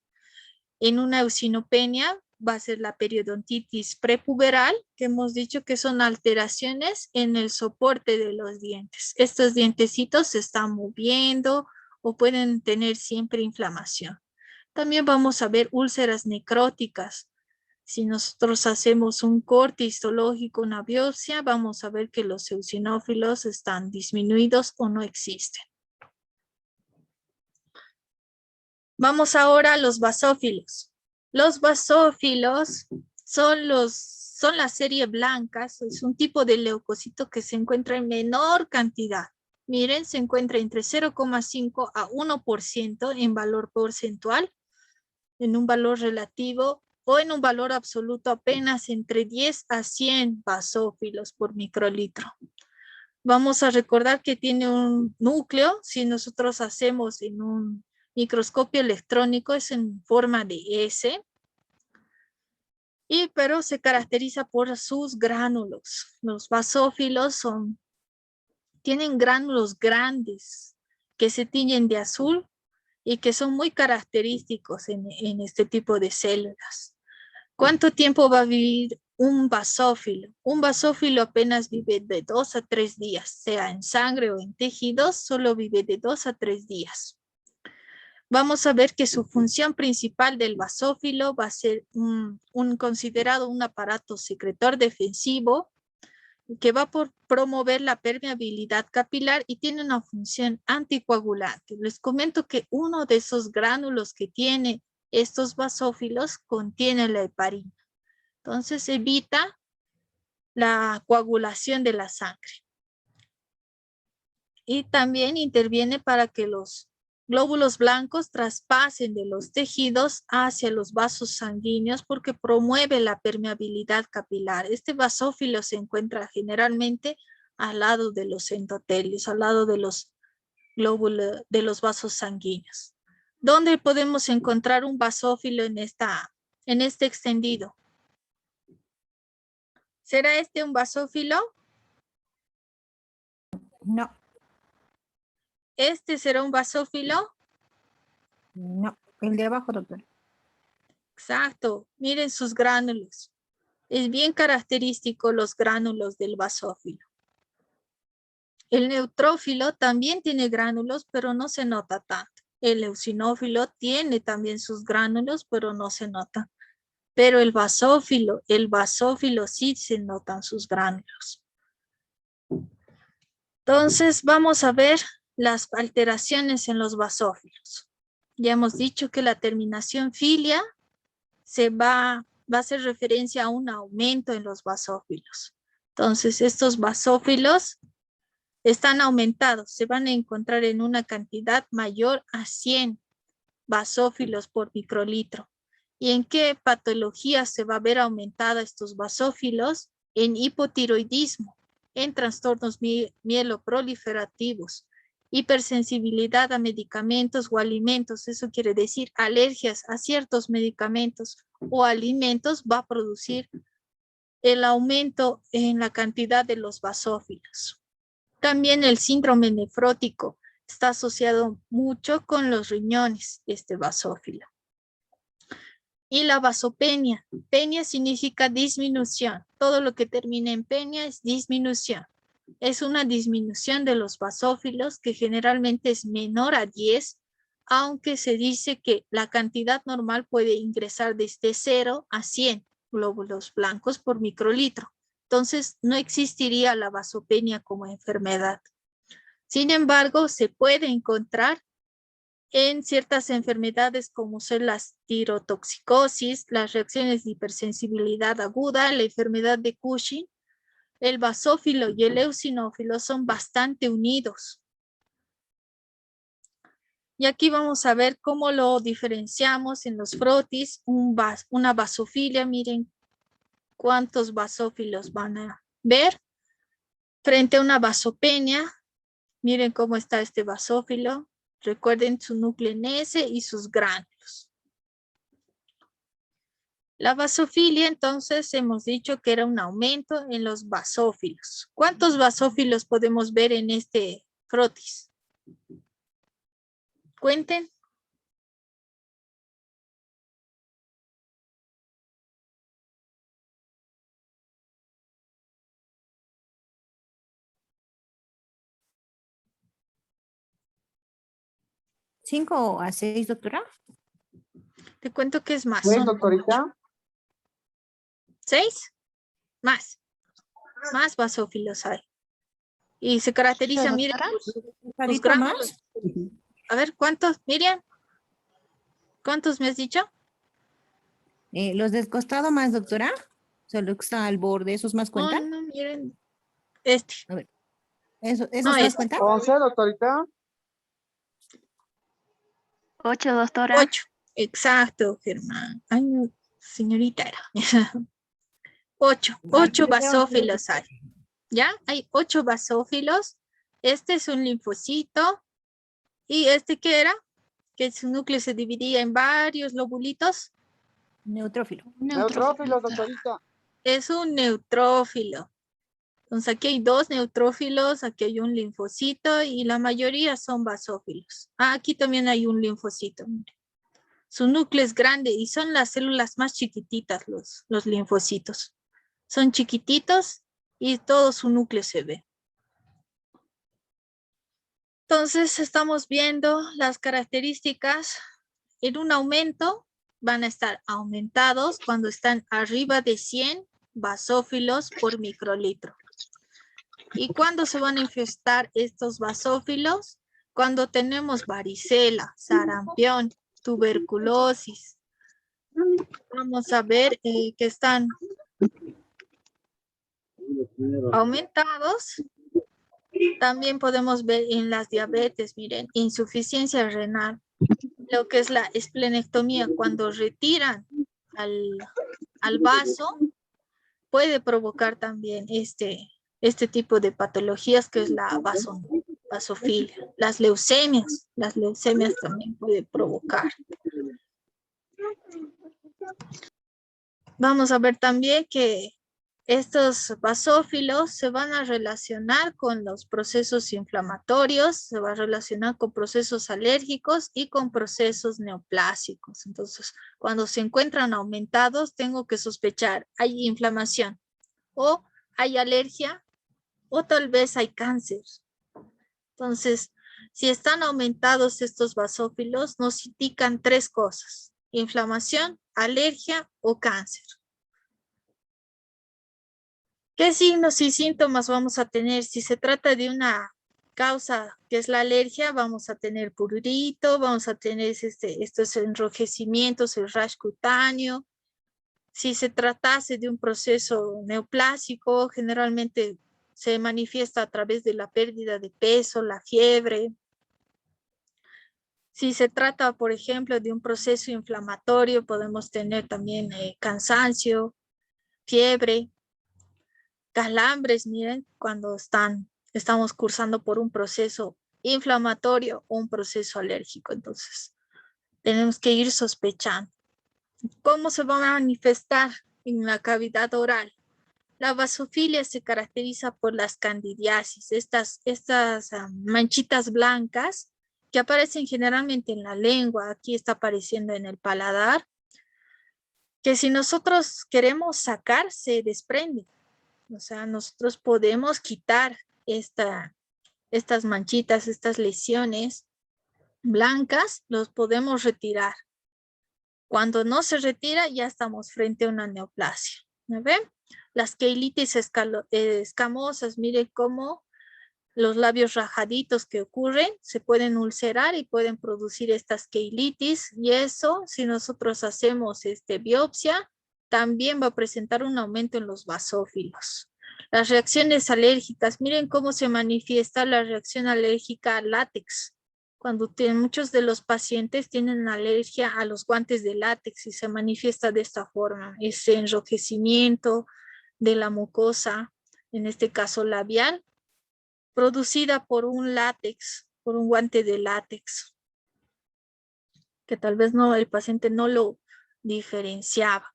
En una eosinopenia va a ser la periodontitis prepuberal, que hemos dicho que son alteraciones en el soporte de los dientes. Estos dientecitos se están moviendo o pueden tener siempre inflamación. También vamos a ver úlceras necróticas. Si nosotros hacemos un corte histológico, una biopsia, vamos a ver que los eosinófilos están disminuidos o no existen. Vamos ahora a los basófilos. Los basófilos son la serie blanca, es un tipo de leucocito que se encuentra en menor cantidad. Miren, se encuentra entre 0,5 a 1% en valor porcentual, en un valor relativo o en un valor absoluto apenas entre 10 a 100 basófilos por microlitro. Vamos a recordar que tiene un núcleo, si nosotros hacemos en un microscopio electrónico es en forma de S, pero se caracteriza por sus gránulos. Los basófilos tienen gránulos grandes que se tiñen de azul y que son muy característicos en este tipo de células. ¿Cuánto tiempo va a vivir un basófilo? Un basófilo apenas vive de 2 a 3 días, sea en sangre o en tejidos, solo vive de 2 a 3 días. Vamos a ver que su función principal del basófilo va a ser considerado un aparato secretor defensivo que va a promover la permeabilidad capilar y tiene una función anticoagulante. Les comento que uno de esos gránulos que tiene estos basófilos contiene la heparina. Entonces evita la coagulación de la sangre. Y también interviene para que los glóbulos blancos traspasen de los tejidos hacia los vasos sanguíneos porque promueve la permeabilidad capilar. Este basófilo se encuentra generalmente al lado de los endotelios, al lado de los glóbulos de los vasos sanguíneos. ¿Dónde podemos encontrar un basófilo en este extendido? ¿Será este un basófilo? No. ¿Este será un basófilo? No. El de abajo, doctor. Exacto. Miren sus gránulos. Es bien característico los gránulos del basófilo. El neutrófilo también tiene gránulos, pero no se nota tanto. El eosinófilo tiene también sus gránulos, pero no se nota. Pero el basófilo sí se notan sus gránulos. Entonces vamos a ver las alteraciones en los basófilos. Ya hemos dicho que la terminación filia va a hacer referencia a un aumento en los basófilos. Entonces estos basófilos están aumentados, se van a encontrar en una cantidad mayor a 100 basófilos por microlitro. ¿Y en qué patología se va a ver aumentada estos basófilos? En hipotiroidismo, en trastornos mieloproliferativos, hipersensibilidad a medicamentos o alimentos, eso quiere decir alergias a ciertos medicamentos o alimentos, va a producir el aumento en la cantidad de los basófilos. También el síndrome nefrótico está asociado mucho con los riñones, este basófilo. Y la vasopenia. Penia significa disminución. Todo lo que termina en penia es disminución. Es una disminución de los basófilos que generalmente es menor a 10, aunque se dice que la cantidad normal puede ingresar desde 0 a 100 glóbulos blancos por microlitro. Entonces, no existiría la vasopenia como enfermedad. Sin embargo, se puede encontrar en ciertas enfermedades como son las tirotoxicosis, las reacciones de hipersensibilidad aguda, la enfermedad de Cushing. El basófilo y el eosinófilo son bastante unidos. Y aquí vamos a ver cómo lo diferenciamos en los frotis. Una basofilia, miren cuántos basófilos van a ver. Frente a una vasopenia, miren cómo está este basófilo. Recuerden su núcleo en S y sus gránulos. La basofilia, entonces, hemos dicho que era un aumento en los basófilos. ¿Cuántos basófilos podemos ver en este frotis? Cuenten. ¿5 a 6, doctora? Te cuento que es más. ¿Sí, Son doctorita? 6. Más basófilos hay. Y se caracteriza, miren, los gránulos. A ver, ¿cuántos? Miriam, ¿cuántos me has dicho? Los del costado más, doctora. Solo que está al borde, ¿esos más cuentan? No, miren. Este. A ver. ¿Esos No, más este. cuentan? 11, doctorita. 8, doctora. 8. Exacto, Germán. Ay, no, señorita era. 8 basófilos hay. ¿Ya? Hay 8 basófilos. Este es un linfocito. ¿Y este qué era? Que su núcleo se dividía en varios lobulitos. Neutrófilo. Neutrófilos, doctorita. Es un neutrófilo. Entonces aquí hay 2 neutrófilos, aquí hay un linfocito y la mayoría son basófilos. Aquí también hay un linfocito. Su núcleo es grande y son las células más chiquititas, los linfocitos. Son chiquititos y todo su núcleo se ve. Entonces estamos viendo las características. En un aumento van a estar aumentados cuando están arriba de 100 basófilos por microlitro. ¿Y cuándo se van a infestar estos basófilos? Cuando tenemos varicela, sarampión, tuberculosis. Vamos a ver que están aumentados. También podemos ver en las diabetes, miren, insuficiencia renal, lo que es la esplenectomía, cuando retiran al vaso, puede provocar también este tipo de patologías que es la vasofilia. Las leucemias también puede provocar. Vamos a ver también que estos basófilos se van a relacionar con los procesos inflamatorios, se va a relacionar con procesos alérgicos y con procesos neoplásicos. Entonces, cuando se encuentran aumentados, tengo que sospechar, hay inflamación o hay alergia o tal vez hay cáncer. Entonces, si están aumentados estos basófilos, nos indican 3 cosas: inflamación, alergia o cáncer. ¿Qué signos y síntomas vamos a tener? Si se trata de una causa que es la alergia, vamos a tener prurito, vamos a tener estos enrojecimientos, el rash cutáneo. Si se tratase de un proceso neoplásico, generalmente se manifiesta a través de la pérdida de peso, la fiebre. Si se trata, por ejemplo, de un proceso inflamatorio, podemos tener también cansancio, fiebre, calambres, miren, cuando estamos cursando por un proceso inflamatorio o un proceso alérgico. Entonces, tenemos que ir sospechando. ¿Cómo se va a manifestar en la cavidad oral? La basofilia se caracteriza por las candidiasis, estas manchitas blancas que aparecen generalmente en la lengua, aquí está apareciendo en el paladar, que si nosotros queremos sacar, se desprende. O sea, nosotros podemos quitar estas manchitas, estas lesiones blancas, los podemos retirar. Cuando no se retira, ya estamos frente a una neoplasia. ¿Me ven? Las queilitis escamosas, mire cómo los labios rajaditos que ocurren se pueden ulcerar y pueden producir estas queilitis, y eso, si nosotros hacemos biopsia, también va a presentar un aumento en los basófilos. Las reacciones alérgicas, miren cómo se manifiesta la reacción alérgica al látex. Cuando muchos de los pacientes tienen alergia a los guantes de látex y se manifiesta de esta forma, ese enrojecimiento de la mucosa, en este caso labial, producida por un látex, por un guante de látex, que tal vez el paciente no lo diferenciaba.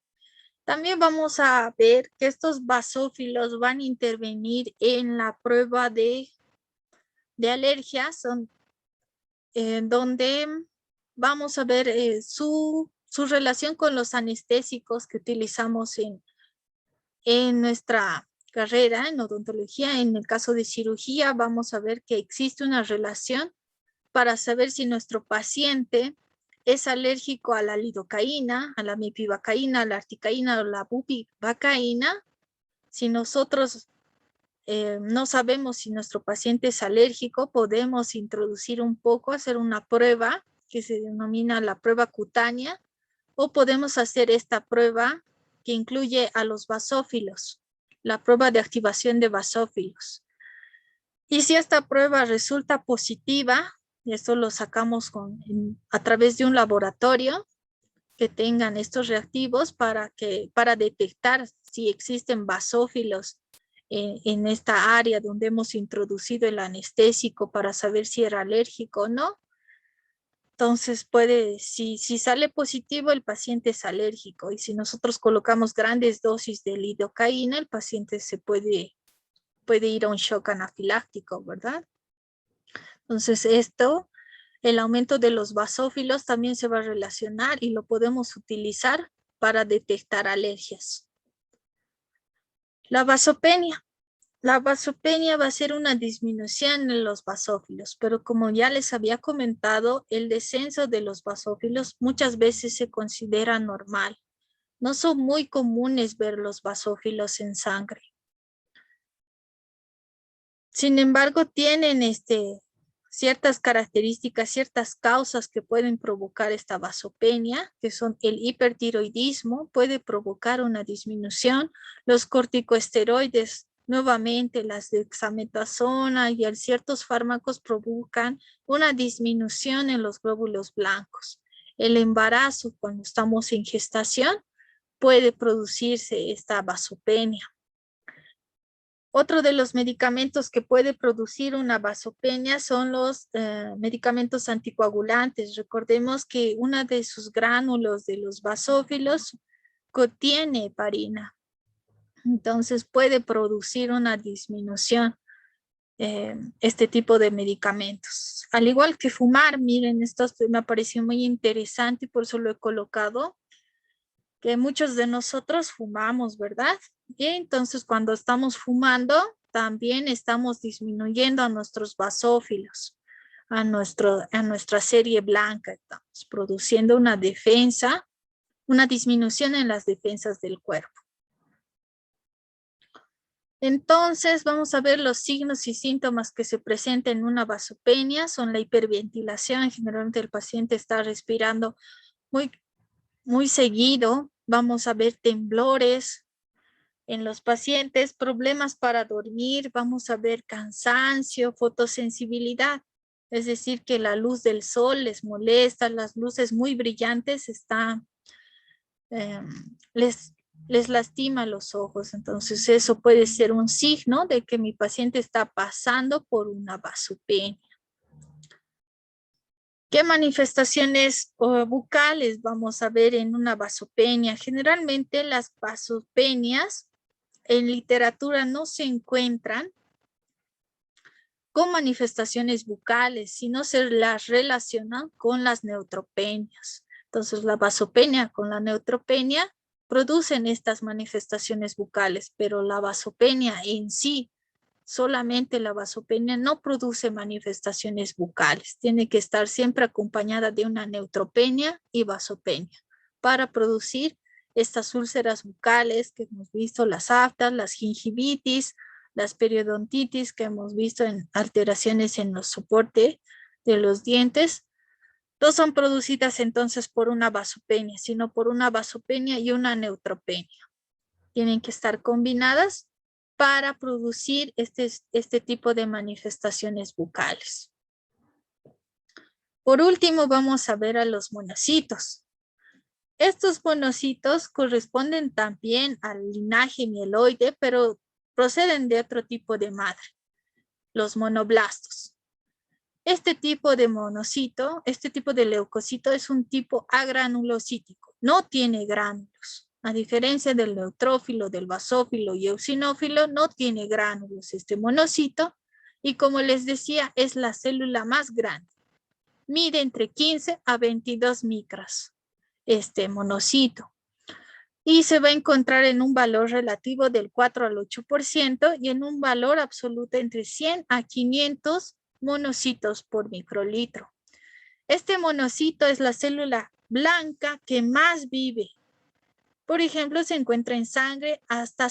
También vamos a ver que estos basófilos van a intervenir en la prueba de alergia, donde vamos a ver su relación con los anestésicos que utilizamos en nuestra carrera en odontología. En el caso de cirugía vamos a ver que existe una relación para saber si nuestro paciente es alérgico a la lidocaína, a la mepivacaína, a la articaína o la bupivacaína. Si nosotros no sabemos si nuestro paciente es alérgico, podemos introducir un poco, hacer una prueba que se denomina la prueba cutánea, o podemos hacer esta prueba que incluye a los basófilos, la prueba de activación de basófilos. Y si esta prueba resulta positiva, y esto lo sacamos a través de un laboratorio que tengan estos reactivos para detectar si existen basófilos en esta área donde hemos introducido el anestésico para saber si era alérgico o no. Entonces si sale positivo, el paciente es alérgico, y si nosotros colocamos grandes dosis de lidocaína, el paciente puede ir a un shock anafiláctico, ¿verdad? Entonces el aumento de los basófilos también se va a relacionar y lo podemos utilizar para detectar alergias. La vasopenia. La vasopenia va a ser una disminución en los basófilos, pero como ya les había comentado, el descenso de los basófilos muchas veces se considera normal. No son muy comunes ver los basófilos en sangre. Sin embargo, tienen ciertas características, ciertas causas que pueden provocar esta vasopenia, que son el hipertiroidismo, puede provocar una disminución, los corticosteroides, nuevamente las dexametasona y ciertos fármacos provocan una disminución en los glóbulos blancos. El embarazo, cuando estamos en gestación, puede producirse esta vasopenia. Otro de los medicamentos que puede producir una vasopenia son los medicamentos anticoagulantes. Recordemos que una de sus gránulos de los basófilos contiene heparina. Entonces puede producir una disminución este tipo de medicamentos. Al igual que fumar, miren, esto me pareció muy interesante y por eso lo he colocado, que muchos de nosotros fumamos, ¿verdad? Y entonces cuando estamos fumando, también estamos disminuyendo a nuestros basófilos, a nuestra serie blanca. Estamos produciendo una disminución en las defensas del cuerpo. Entonces vamos a ver los signos y síntomas que se presentan en una vasopenia. Son la hiperventilación, generalmente el paciente está respirando muy seguido. Vamos a ver temblores, En los pacientes, problemas para dormir, vamos a ver cansancio, fotosensibilidad. Es decir, que la luz del sol les molesta, las luces muy brillantes les lastima los ojos. Entonces eso puede ser un signo de que mi paciente está pasando por una vasopenia. ¿Qué manifestaciones bucales vamos a ver en una vasopenia? Generalmente las vasopenias en literatura no se encuentran con manifestaciones bucales, sino se las relacionan con las neutropenias. Entonces, la vasopenia con la neutropenia producen estas manifestaciones bucales, pero la vasopenia en sí, solamente la vasopenia no produce manifestaciones bucales. Tiene que estar siempre acompañada de una neutropenia y vasopenia para producir estas úlceras bucales que hemos visto, las aftas, las gingivitis, las periodontitis que hemos visto en alteraciones en los soportes de los dientes, no son producidas entonces por una vasopenia, sino por una vasopenia y una neutropenia. Tienen que estar combinadas para producir este tipo de manifestaciones bucales. Por último, vamos a ver a los monocitos. Estos monocitos corresponden también al linaje mieloide, pero proceden de otro tipo de madre, los monoblastos. Este tipo de monocito, este tipo de leucocito es un tipo agranulocítico, no tiene gránulos. A diferencia del neutrófilo, del basófilo y eosinófilo, no tiene gránulos este monocito y como les decía, es la célula más grande. Mide entre 15 a 22 micras este monocito. Y se va a encontrar en un valor relativo del 4 al 8% y en un valor absoluto entre 100 a 500 monocitos por microlitro. Este monocito es la célula blanca que más vive. Por ejemplo, se encuentra en sangre hasta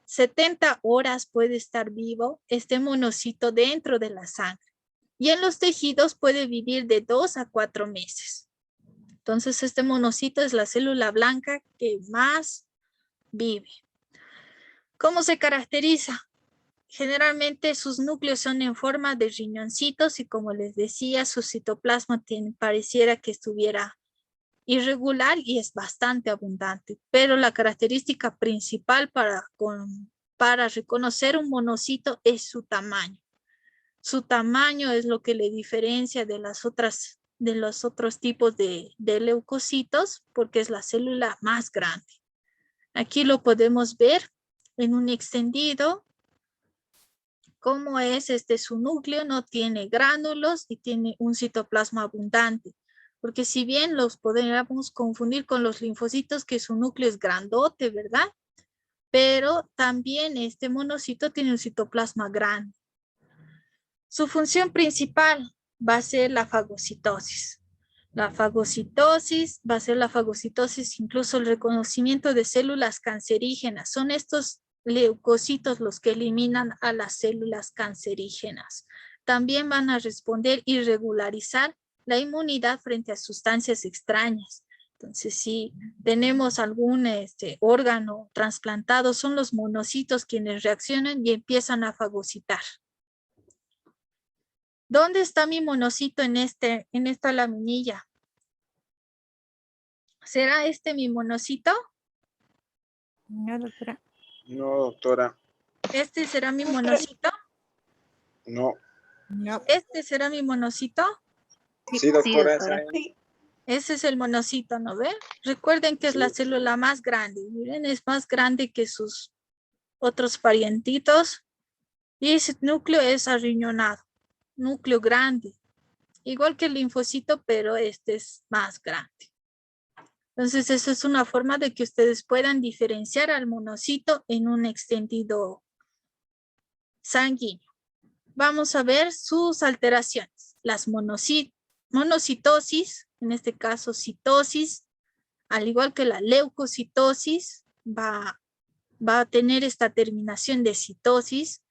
70 horas puede estar vivo este monocito dentro de la sangre. Y en los tejidos puede vivir de 2 a 4 meses. Entonces, este monocito es la célula blanca que más vive. ¿Cómo se caracteriza? Generalmente sus núcleos son en forma de riñoncitos y como les decía, su citoplasma pareciera que estuviera irregular y es bastante abundante. Pero la característica principal para reconocer un monocito es su tamaño. Su tamaño es lo que le diferencia de los otros tipos de leucocitos porque es la célula más grande. Aquí lo podemos ver en un extendido. Cómo es su núcleo, no tiene gránulos y tiene un citoplasma abundante. Porque si bien los podríamos confundir con los linfocitos, que su núcleo es grandote, ¿verdad? Pero también este monocito tiene un citoplasma grande. Su función principal va a ser la fagocitosis. La fagocitosis va a ser la fagocitosis, incluso el reconocimiento de células cancerígenas. Son estos leucocitos los que eliminan a las células cancerígenas. También van a responder y regularizar la inmunidad frente a sustancias extrañas. Entonces, si tenemos algún órgano trasplantado, son los monocitos quienes reaccionan y empiezan a fagocitar. ¿Dónde está mi monocito en esta laminilla? ¿Será este mi monocito? No, doctora. No, doctora. ¿Este será mi monocito? No. No. ¿Este será mi monocito? Sí, doctora. doctora. Ese es el monocito, ¿no ven? Recuerden que es la célula más grande. Miren, es más grande que sus otros parientitos. Y ese núcleo es arriñonado. Núcleo grande. Igual que el linfocito, pero este es más grande. Entonces, esa es una forma de que ustedes puedan diferenciar al monocito en un extendido sanguíneo. Vamos a ver sus alteraciones. Las monocitosis, en este caso citosis, al igual que la leucocitosis, va a tener esta terminación de citosis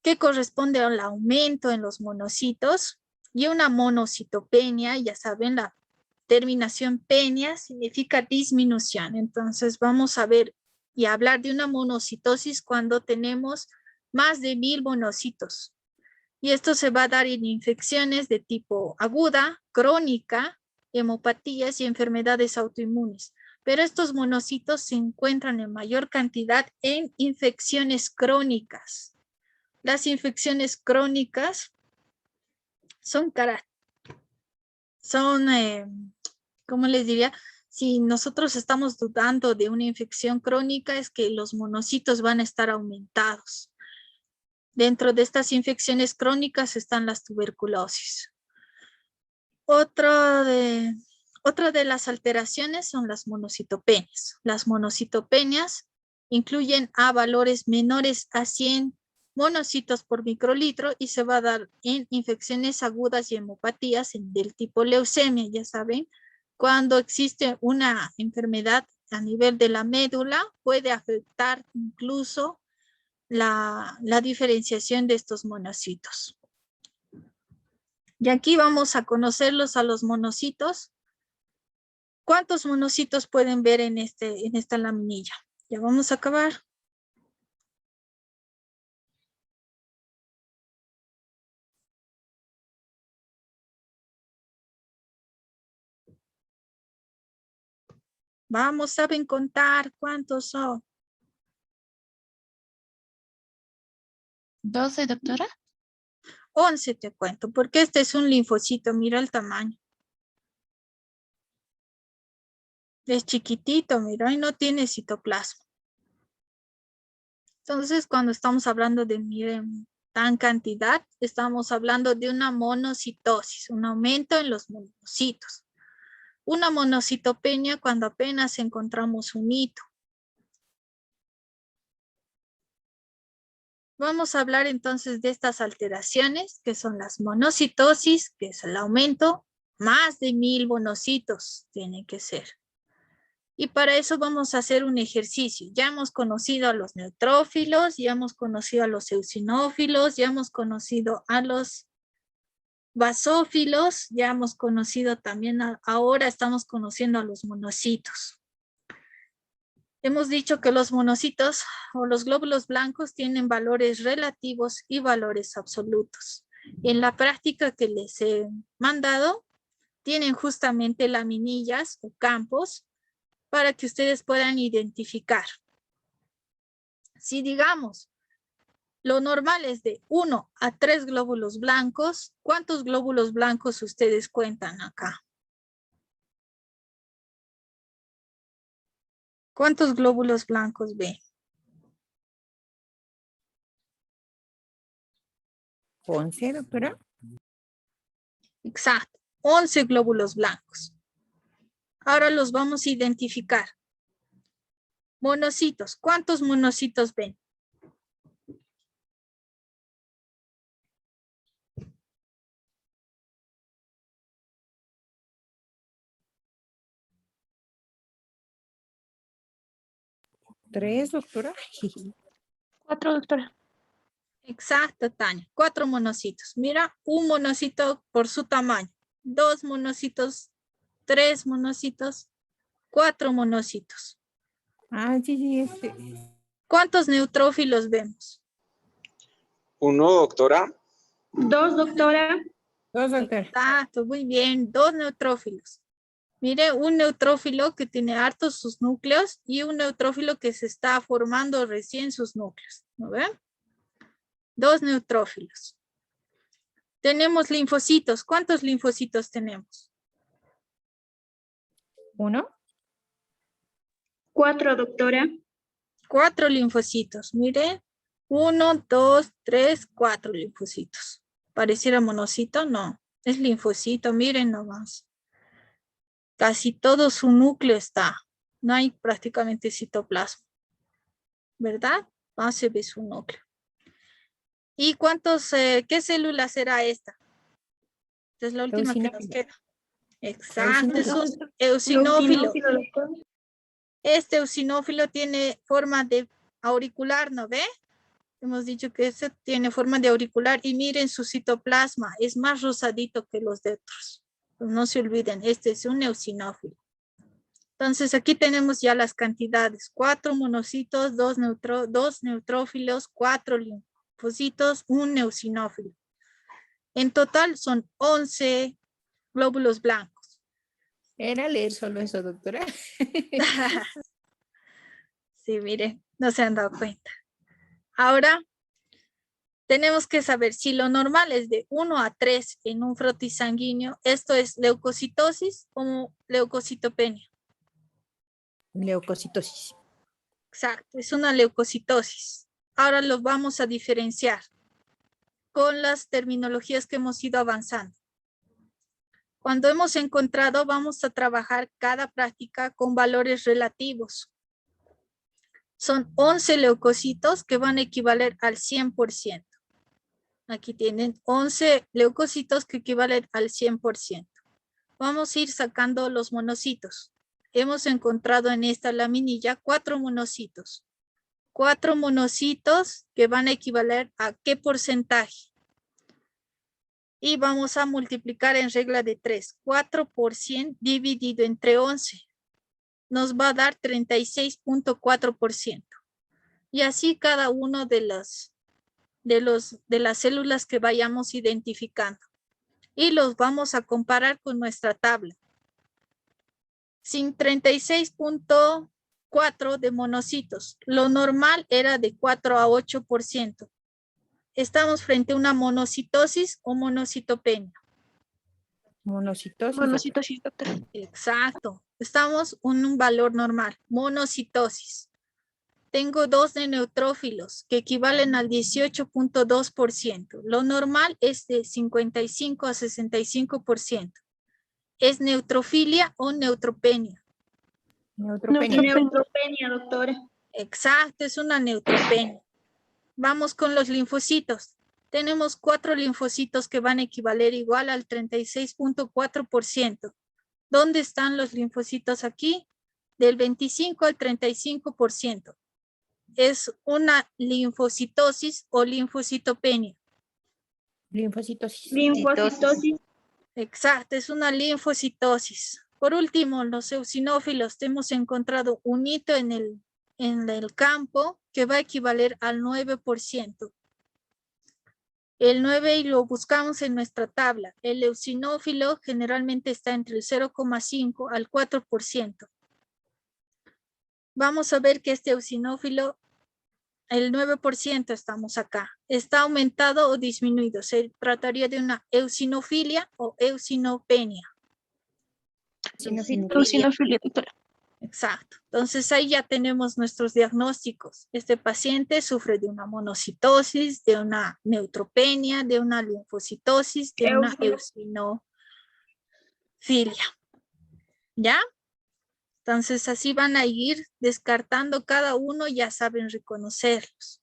que corresponde al aumento en los monocitos y una monocitopenia, ya saben, la terminación penia significa disminución. Entonces vamos a ver y hablar de una monocitosis cuando tenemos más de 1000 monocitos. Y esto se va a dar en infecciones de tipo aguda, crónica, hemopatías y enfermedades autoinmunes. Pero estos monocitos se encuentran en mayor cantidad en infecciones crónicas. Las infecciones crónicas son ¿cómo les diría? Si nosotros estamos dudando de una infección crónica, es que los monocitos van a estar aumentados. Dentro de estas infecciones crónicas están las tuberculosis. Otra de las alteraciones son las monocitopenias. Las monocitopenias incluyen a valores menores a 100 monocitos por microlitro y se va a dar en infecciones agudas y hemopatías del tipo leucemia, ya saben. Cuando existe una enfermedad a nivel de la médula, puede afectar incluso la diferenciación de estos monocitos. Y aquí vamos a conocerlos a los monocitos. ¿Cuántos monocitos pueden ver en esta laminilla? Ya vamos a acabar. Vamos, ¿saben contar cuántos son? 12, doctora. 11 te cuento, porque este es un linfocito, mira el tamaño. Es chiquitito, mira, y no tiene citoplasma. Entonces, cuando estamos hablando de, miren, tan cantidad, estamos hablando de una monocitosis, un aumento en los monocitos. Una monocitopenia cuando apenas encontramos un hito. Vamos a hablar entonces de estas alteraciones, que son las monocitosis, que es el aumento, más de 1000 monocitos tiene que ser. Y para eso vamos a hacer un ejercicio. Ya hemos conocido a los neutrófilos, ya hemos conocido a los eosinófilos, ya hemos conocido a los basófilos, ya hemos conocido también, ahora estamos conociendo a los monocitos. Hemos dicho que los monocitos o los glóbulos blancos tienen valores relativos y valores absolutos. En la práctica que les he mandado, tienen justamente laminillas o campos para que ustedes puedan identificar. Si digamos, lo normal es de 1 a 3 glóbulos blancos, ¿cuántos glóbulos blancos ustedes cuentan acá? ¿Cuántos glóbulos blancos ven? 11, doctora. Exacto, 11 glóbulos blancos. Ahora los vamos a identificar. Monocitos, ¿cuántos monocitos ven? ¿3, doctora? 4, doctora. Exacto, Tania. 4 monocitos. Mira, un monocito por su tamaño. 2 monocitos, 3 monocitos, 4 monocitos. Ah, sí, ¿Cuántos neutrófilos vemos? 1, doctora. 2, doctora. 2, doctora. Exacto, muy bien. 2 neutrófilos. Mire, un neutrófilo que tiene hartos sus núcleos y un neutrófilo que se está formando recién sus núcleos. ¿No ven? 2 neutrófilos. Tenemos linfocitos. ¿Cuántos linfocitos tenemos? 1. 4, doctora. 4 linfocitos. Mire, 1, 2, 3, 4 linfocitos. ¿Pareciera monocito? No, es linfocito. Miren nomás. Casi todo su núcleo está. No hay prácticamente citoplasma. ¿Verdad? No se ve su núcleo. ¿Y qué célula será esta? Esta es la última que nos queda. Exacto, es un eosinófilo. Este eosinófilo tiene forma de auricular, ¿no ve? Hemos dicho que este tiene forma de auricular y miren su citoplasma, es más rosadito que los de otros. No se olviden, este es un eosinófilo. Entonces aquí tenemos ya las cantidades. 4 monocitos, 2 neutrófilos, 4 linfocitos, 1 eosinófilo. En total son 11 glóbulos blancos. Era leer solo eso, doctora. Sí, mire, no se han dado cuenta. Ahora tenemos que saber si lo normal es de 1 a 3 en un frotis sanguíneo, esto es leucocitosis o leucocitopenia. Leucocitosis. Exacto, es una leucocitosis. Ahora lo vamos a diferenciar con las terminologías que hemos ido avanzando. Cuando hemos encontrado, vamos a trabajar cada práctica con valores relativos. Son 11 leucocitos que van a equivaler al 100%. Aquí tienen 11 leucocitos que equivalen al 100%. Vamos a ir sacando los monocitos. Hemos encontrado en esta laminilla 4 monocitos. 4 monocitos que van a equivaler a qué porcentaje. Y vamos a multiplicar en regla de 3. 4 por 100 dividido entre 11. Nos va a dar 36.4%. Y así cada uno de las células que vayamos identificando. Y los vamos a comparar con nuestra tabla. Sin 36.4 de monocitos. Lo normal era de 4 a 8%. Estamos frente a una monocitosis o monocitopenia. Monocitosis. Monocitosis, doctora. Exacto. Estamos en un valor normal. Monocitosis. Tengo 2 de neutrófilos que equivalen al 18.2%. Lo normal es de 55 a 65%. ¿Es neutrofilia o neutropenia? Neutropenia. Neutropenia, doctora. Exacto, es una neutropenia. Vamos con los linfocitos. Tenemos 4 linfocitos que van a equivaler igual al 36.4%. ¿Dónde están los linfocitos aquí? Del 25 al 35%. Es una linfocitosis o linfocitopenia. Linfocitosis. Linfocitosis. Exacto, es una linfocitosis. Por último, los eosinófilos, hemos encontrado un hito en el campo que va a equivaler al 9%. El 9 y lo buscamos en nuestra tabla. El eosinófilo generalmente está entre el 0,5 al 4%. Vamos a ver que este eosinófilo, el 9% estamos acá. ¿Está aumentado o disminuido? Se trataría de una eosinofilia o eosinopenia. Eosinofilia, doctora. Exacto. Entonces ahí ya tenemos nuestros diagnósticos. Este paciente sufre de una monocitosis, de una neutropenia, de una linfocitosis, de una eosinofilia. ¿Ya? Entonces así van a ir descartando cada uno, ya saben reconocerlos.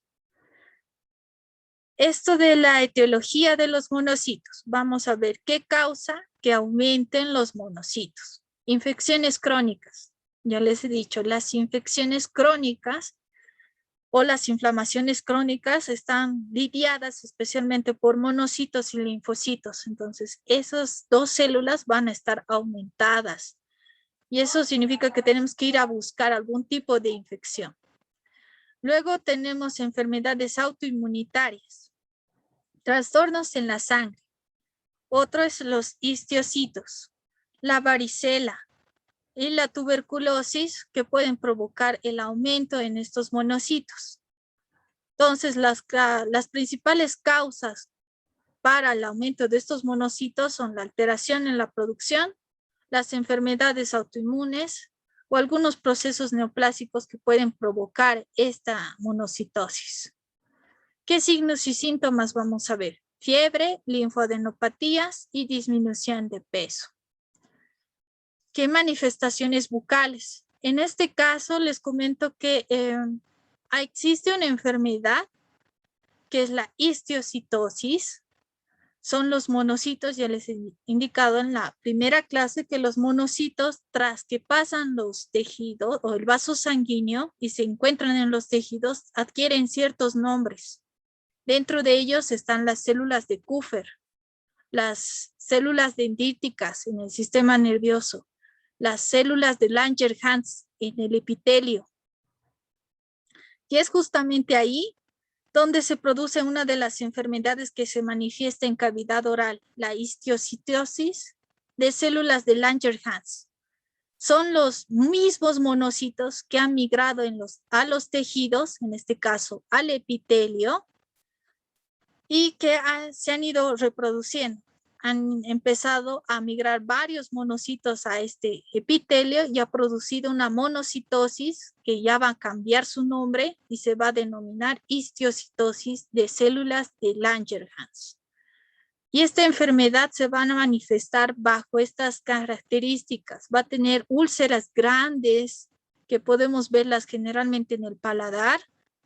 Esto de la etiología de los monocitos. Vamos a ver qué causa que aumenten los monocitos. Infecciones crónicas. Ya les he dicho, las infecciones crónicas o las inflamaciones crónicas están lidiadas especialmente por monocitos y linfocitos. Entonces, esas dos células van a estar aumentadas. Y eso significa que tenemos que ir a buscar algún tipo de infección. Luego tenemos enfermedades autoinmunitarias. Trastornos en la sangre. Otro es los histiocitos, la varicela y la tuberculosis que pueden provocar el aumento en estos monocitos. Entonces, las principales causas para el aumento de estos monocitos son la alteración en la producción, las enfermedades autoinmunes o algunos procesos neoplásicos que pueden provocar esta monocitosis. ¿Qué signos y síntomas vamos a ver? Fiebre, linfadenopatías y disminución de peso. ¿Qué manifestaciones bucales? En este caso les comento que existe una enfermedad que es la histiocitosis. Son los monocitos, ya les he indicado en la primera clase que los monocitos, tras que pasan los tejidos o el vaso sanguíneo y se encuentran en los tejidos, adquieren ciertos nombres. Dentro de ellos están las células de Kupffer, las células dendríticas en el sistema nervioso, las células de Langerhans en el epitelio. Y es justamente ahí donde se produce una de las enfermedades que se manifiesta en cavidad oral, la histiocytosis de células de Langerhans. Son los mismos monocitos que han migrado a los tejidos, en este caso al epitelio, y que se han ido reproduciendo. Han empezado a migrar varios monocitos a este epitelio y ha producido una monocitosis que ya va a cambiar su nombre y se va a denominar histiocytosis de células de Langerhans. Y esta enfermedad se va a manifestar bajo estas características. Va a tener úlceras grandes que podemos verlas generalmente en el paladar.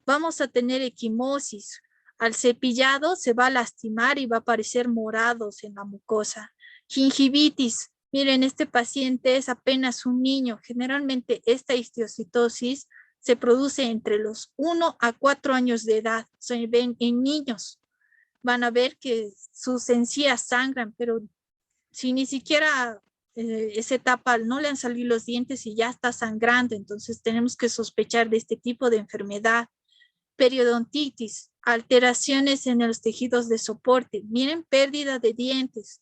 Vamos a tener equimosis. Al cepillado se va a lastimar y va a aparecer morados en la mucosa. Gingivitis. Miren, este paciente es apenas un niño. Generalmente esta histiocytosis se produce entre los 1 a 4 años de edad. Se ven en niños. Van a ver que sus encías sangran, pero si ni siquiera esa etapa no le han salido los dientes y ya está sangrando, entonces tenemos que sospechar de este tipo de enfermedad. Periodontitis, alteraciones en los tejidos de soporte. Miren, pérdida de dientes.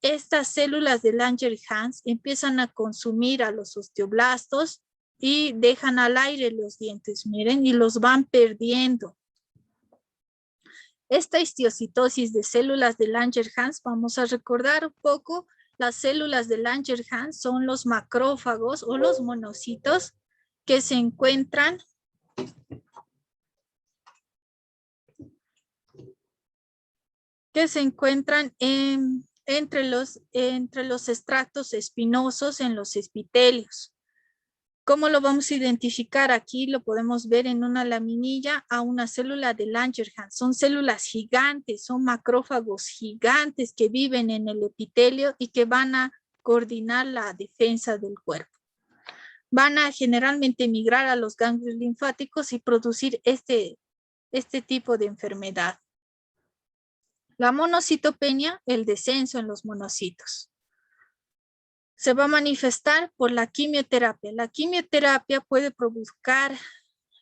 Estas células de Langerhans empiezan a consumir a los osteoblastos y dejan al aire los dientes, miren, y los van perdiendo. Esta histiocytosis de células de Langerhans, vamos a recordar un poco, las células de Langerhans son los macrófagos o los monocitos que se encuentran entre los estratos espinosos en los epitelios. ¿Cómo lo vamos a identificar? Aquí lo podemos ver en una laminilla a una célula de Langerhans. Son células gigantes, son macrófagos gigantes que viven en el epitelio y que van a coordinar la defensa del cuerpo. Van a generalmente migrar a los ganglios linfáticos y producir este tipo de enfermedad. La monocitopenia, el descenso en los monocitos. Se va a manifestar por la quimioterapia. La quimioterapia puede provocar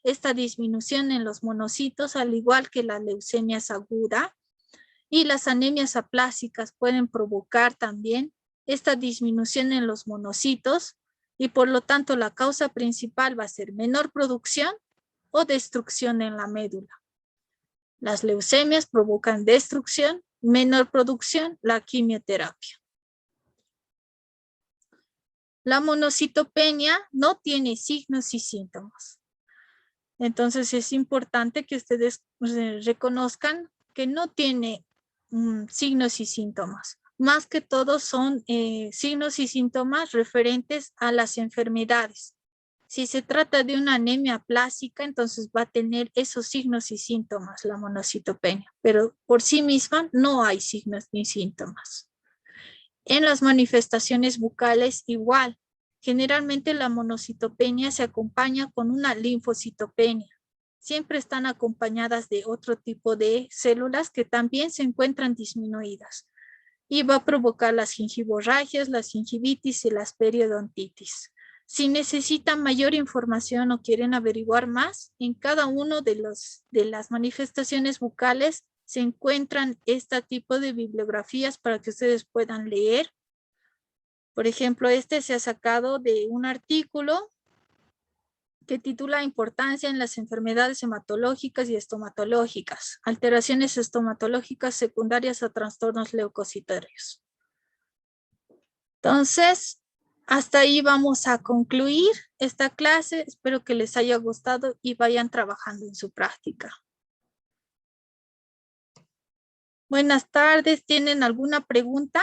esta disminución en los monocitos, al igual que la leucemia aguda, y las anemias aplásicas pueden provocar también esta disminución en los monocitos, y por lo tanto la causa principal va a ser menor producción o destrucción en la médula. Las leucemias provocan destrucción, menor producción, la quimioterapia. La monocitopenia no tiene signos y síntomas. Entonces es importante que ustedes reconozcan que no tiene signos y síntomas. Más que todo son signos y síntomas referentes a las enfermedades. Si se trata de una anemia aplásica, entonces va a tener esos signos y síntomas, la monocitopenia. Pero por sí misma no hay signos ni síntomas. En las manifestaciones bucales igual. Generalmente la monocitopenia se acompaña con una linfocitopenia. Siempre están acompañadas de otro tipo de células que también se encuentran disminuidas. Y va a provocar las gingivorragias, las gingivitis y las periodontitis. Si necesitan mayor información o quieren averiguar más, en cada uno de las manifestaciones bucales se encuentran este tipo de bibliografías para que ustedes puedan leer. Por ejemplo, este se ha sacado de un artículo que titula Importancia en las enfermedades hematológicas y estomatológicas, alteraciones estomatológicas secundarias a trastornos leucocitarios. Entonces, hasta ahí vamos a concluir esta clase. Espero que les haya gustado y vayan trabajando en su práctica. Buenas tardes. ¿Tienen alguna pregunta?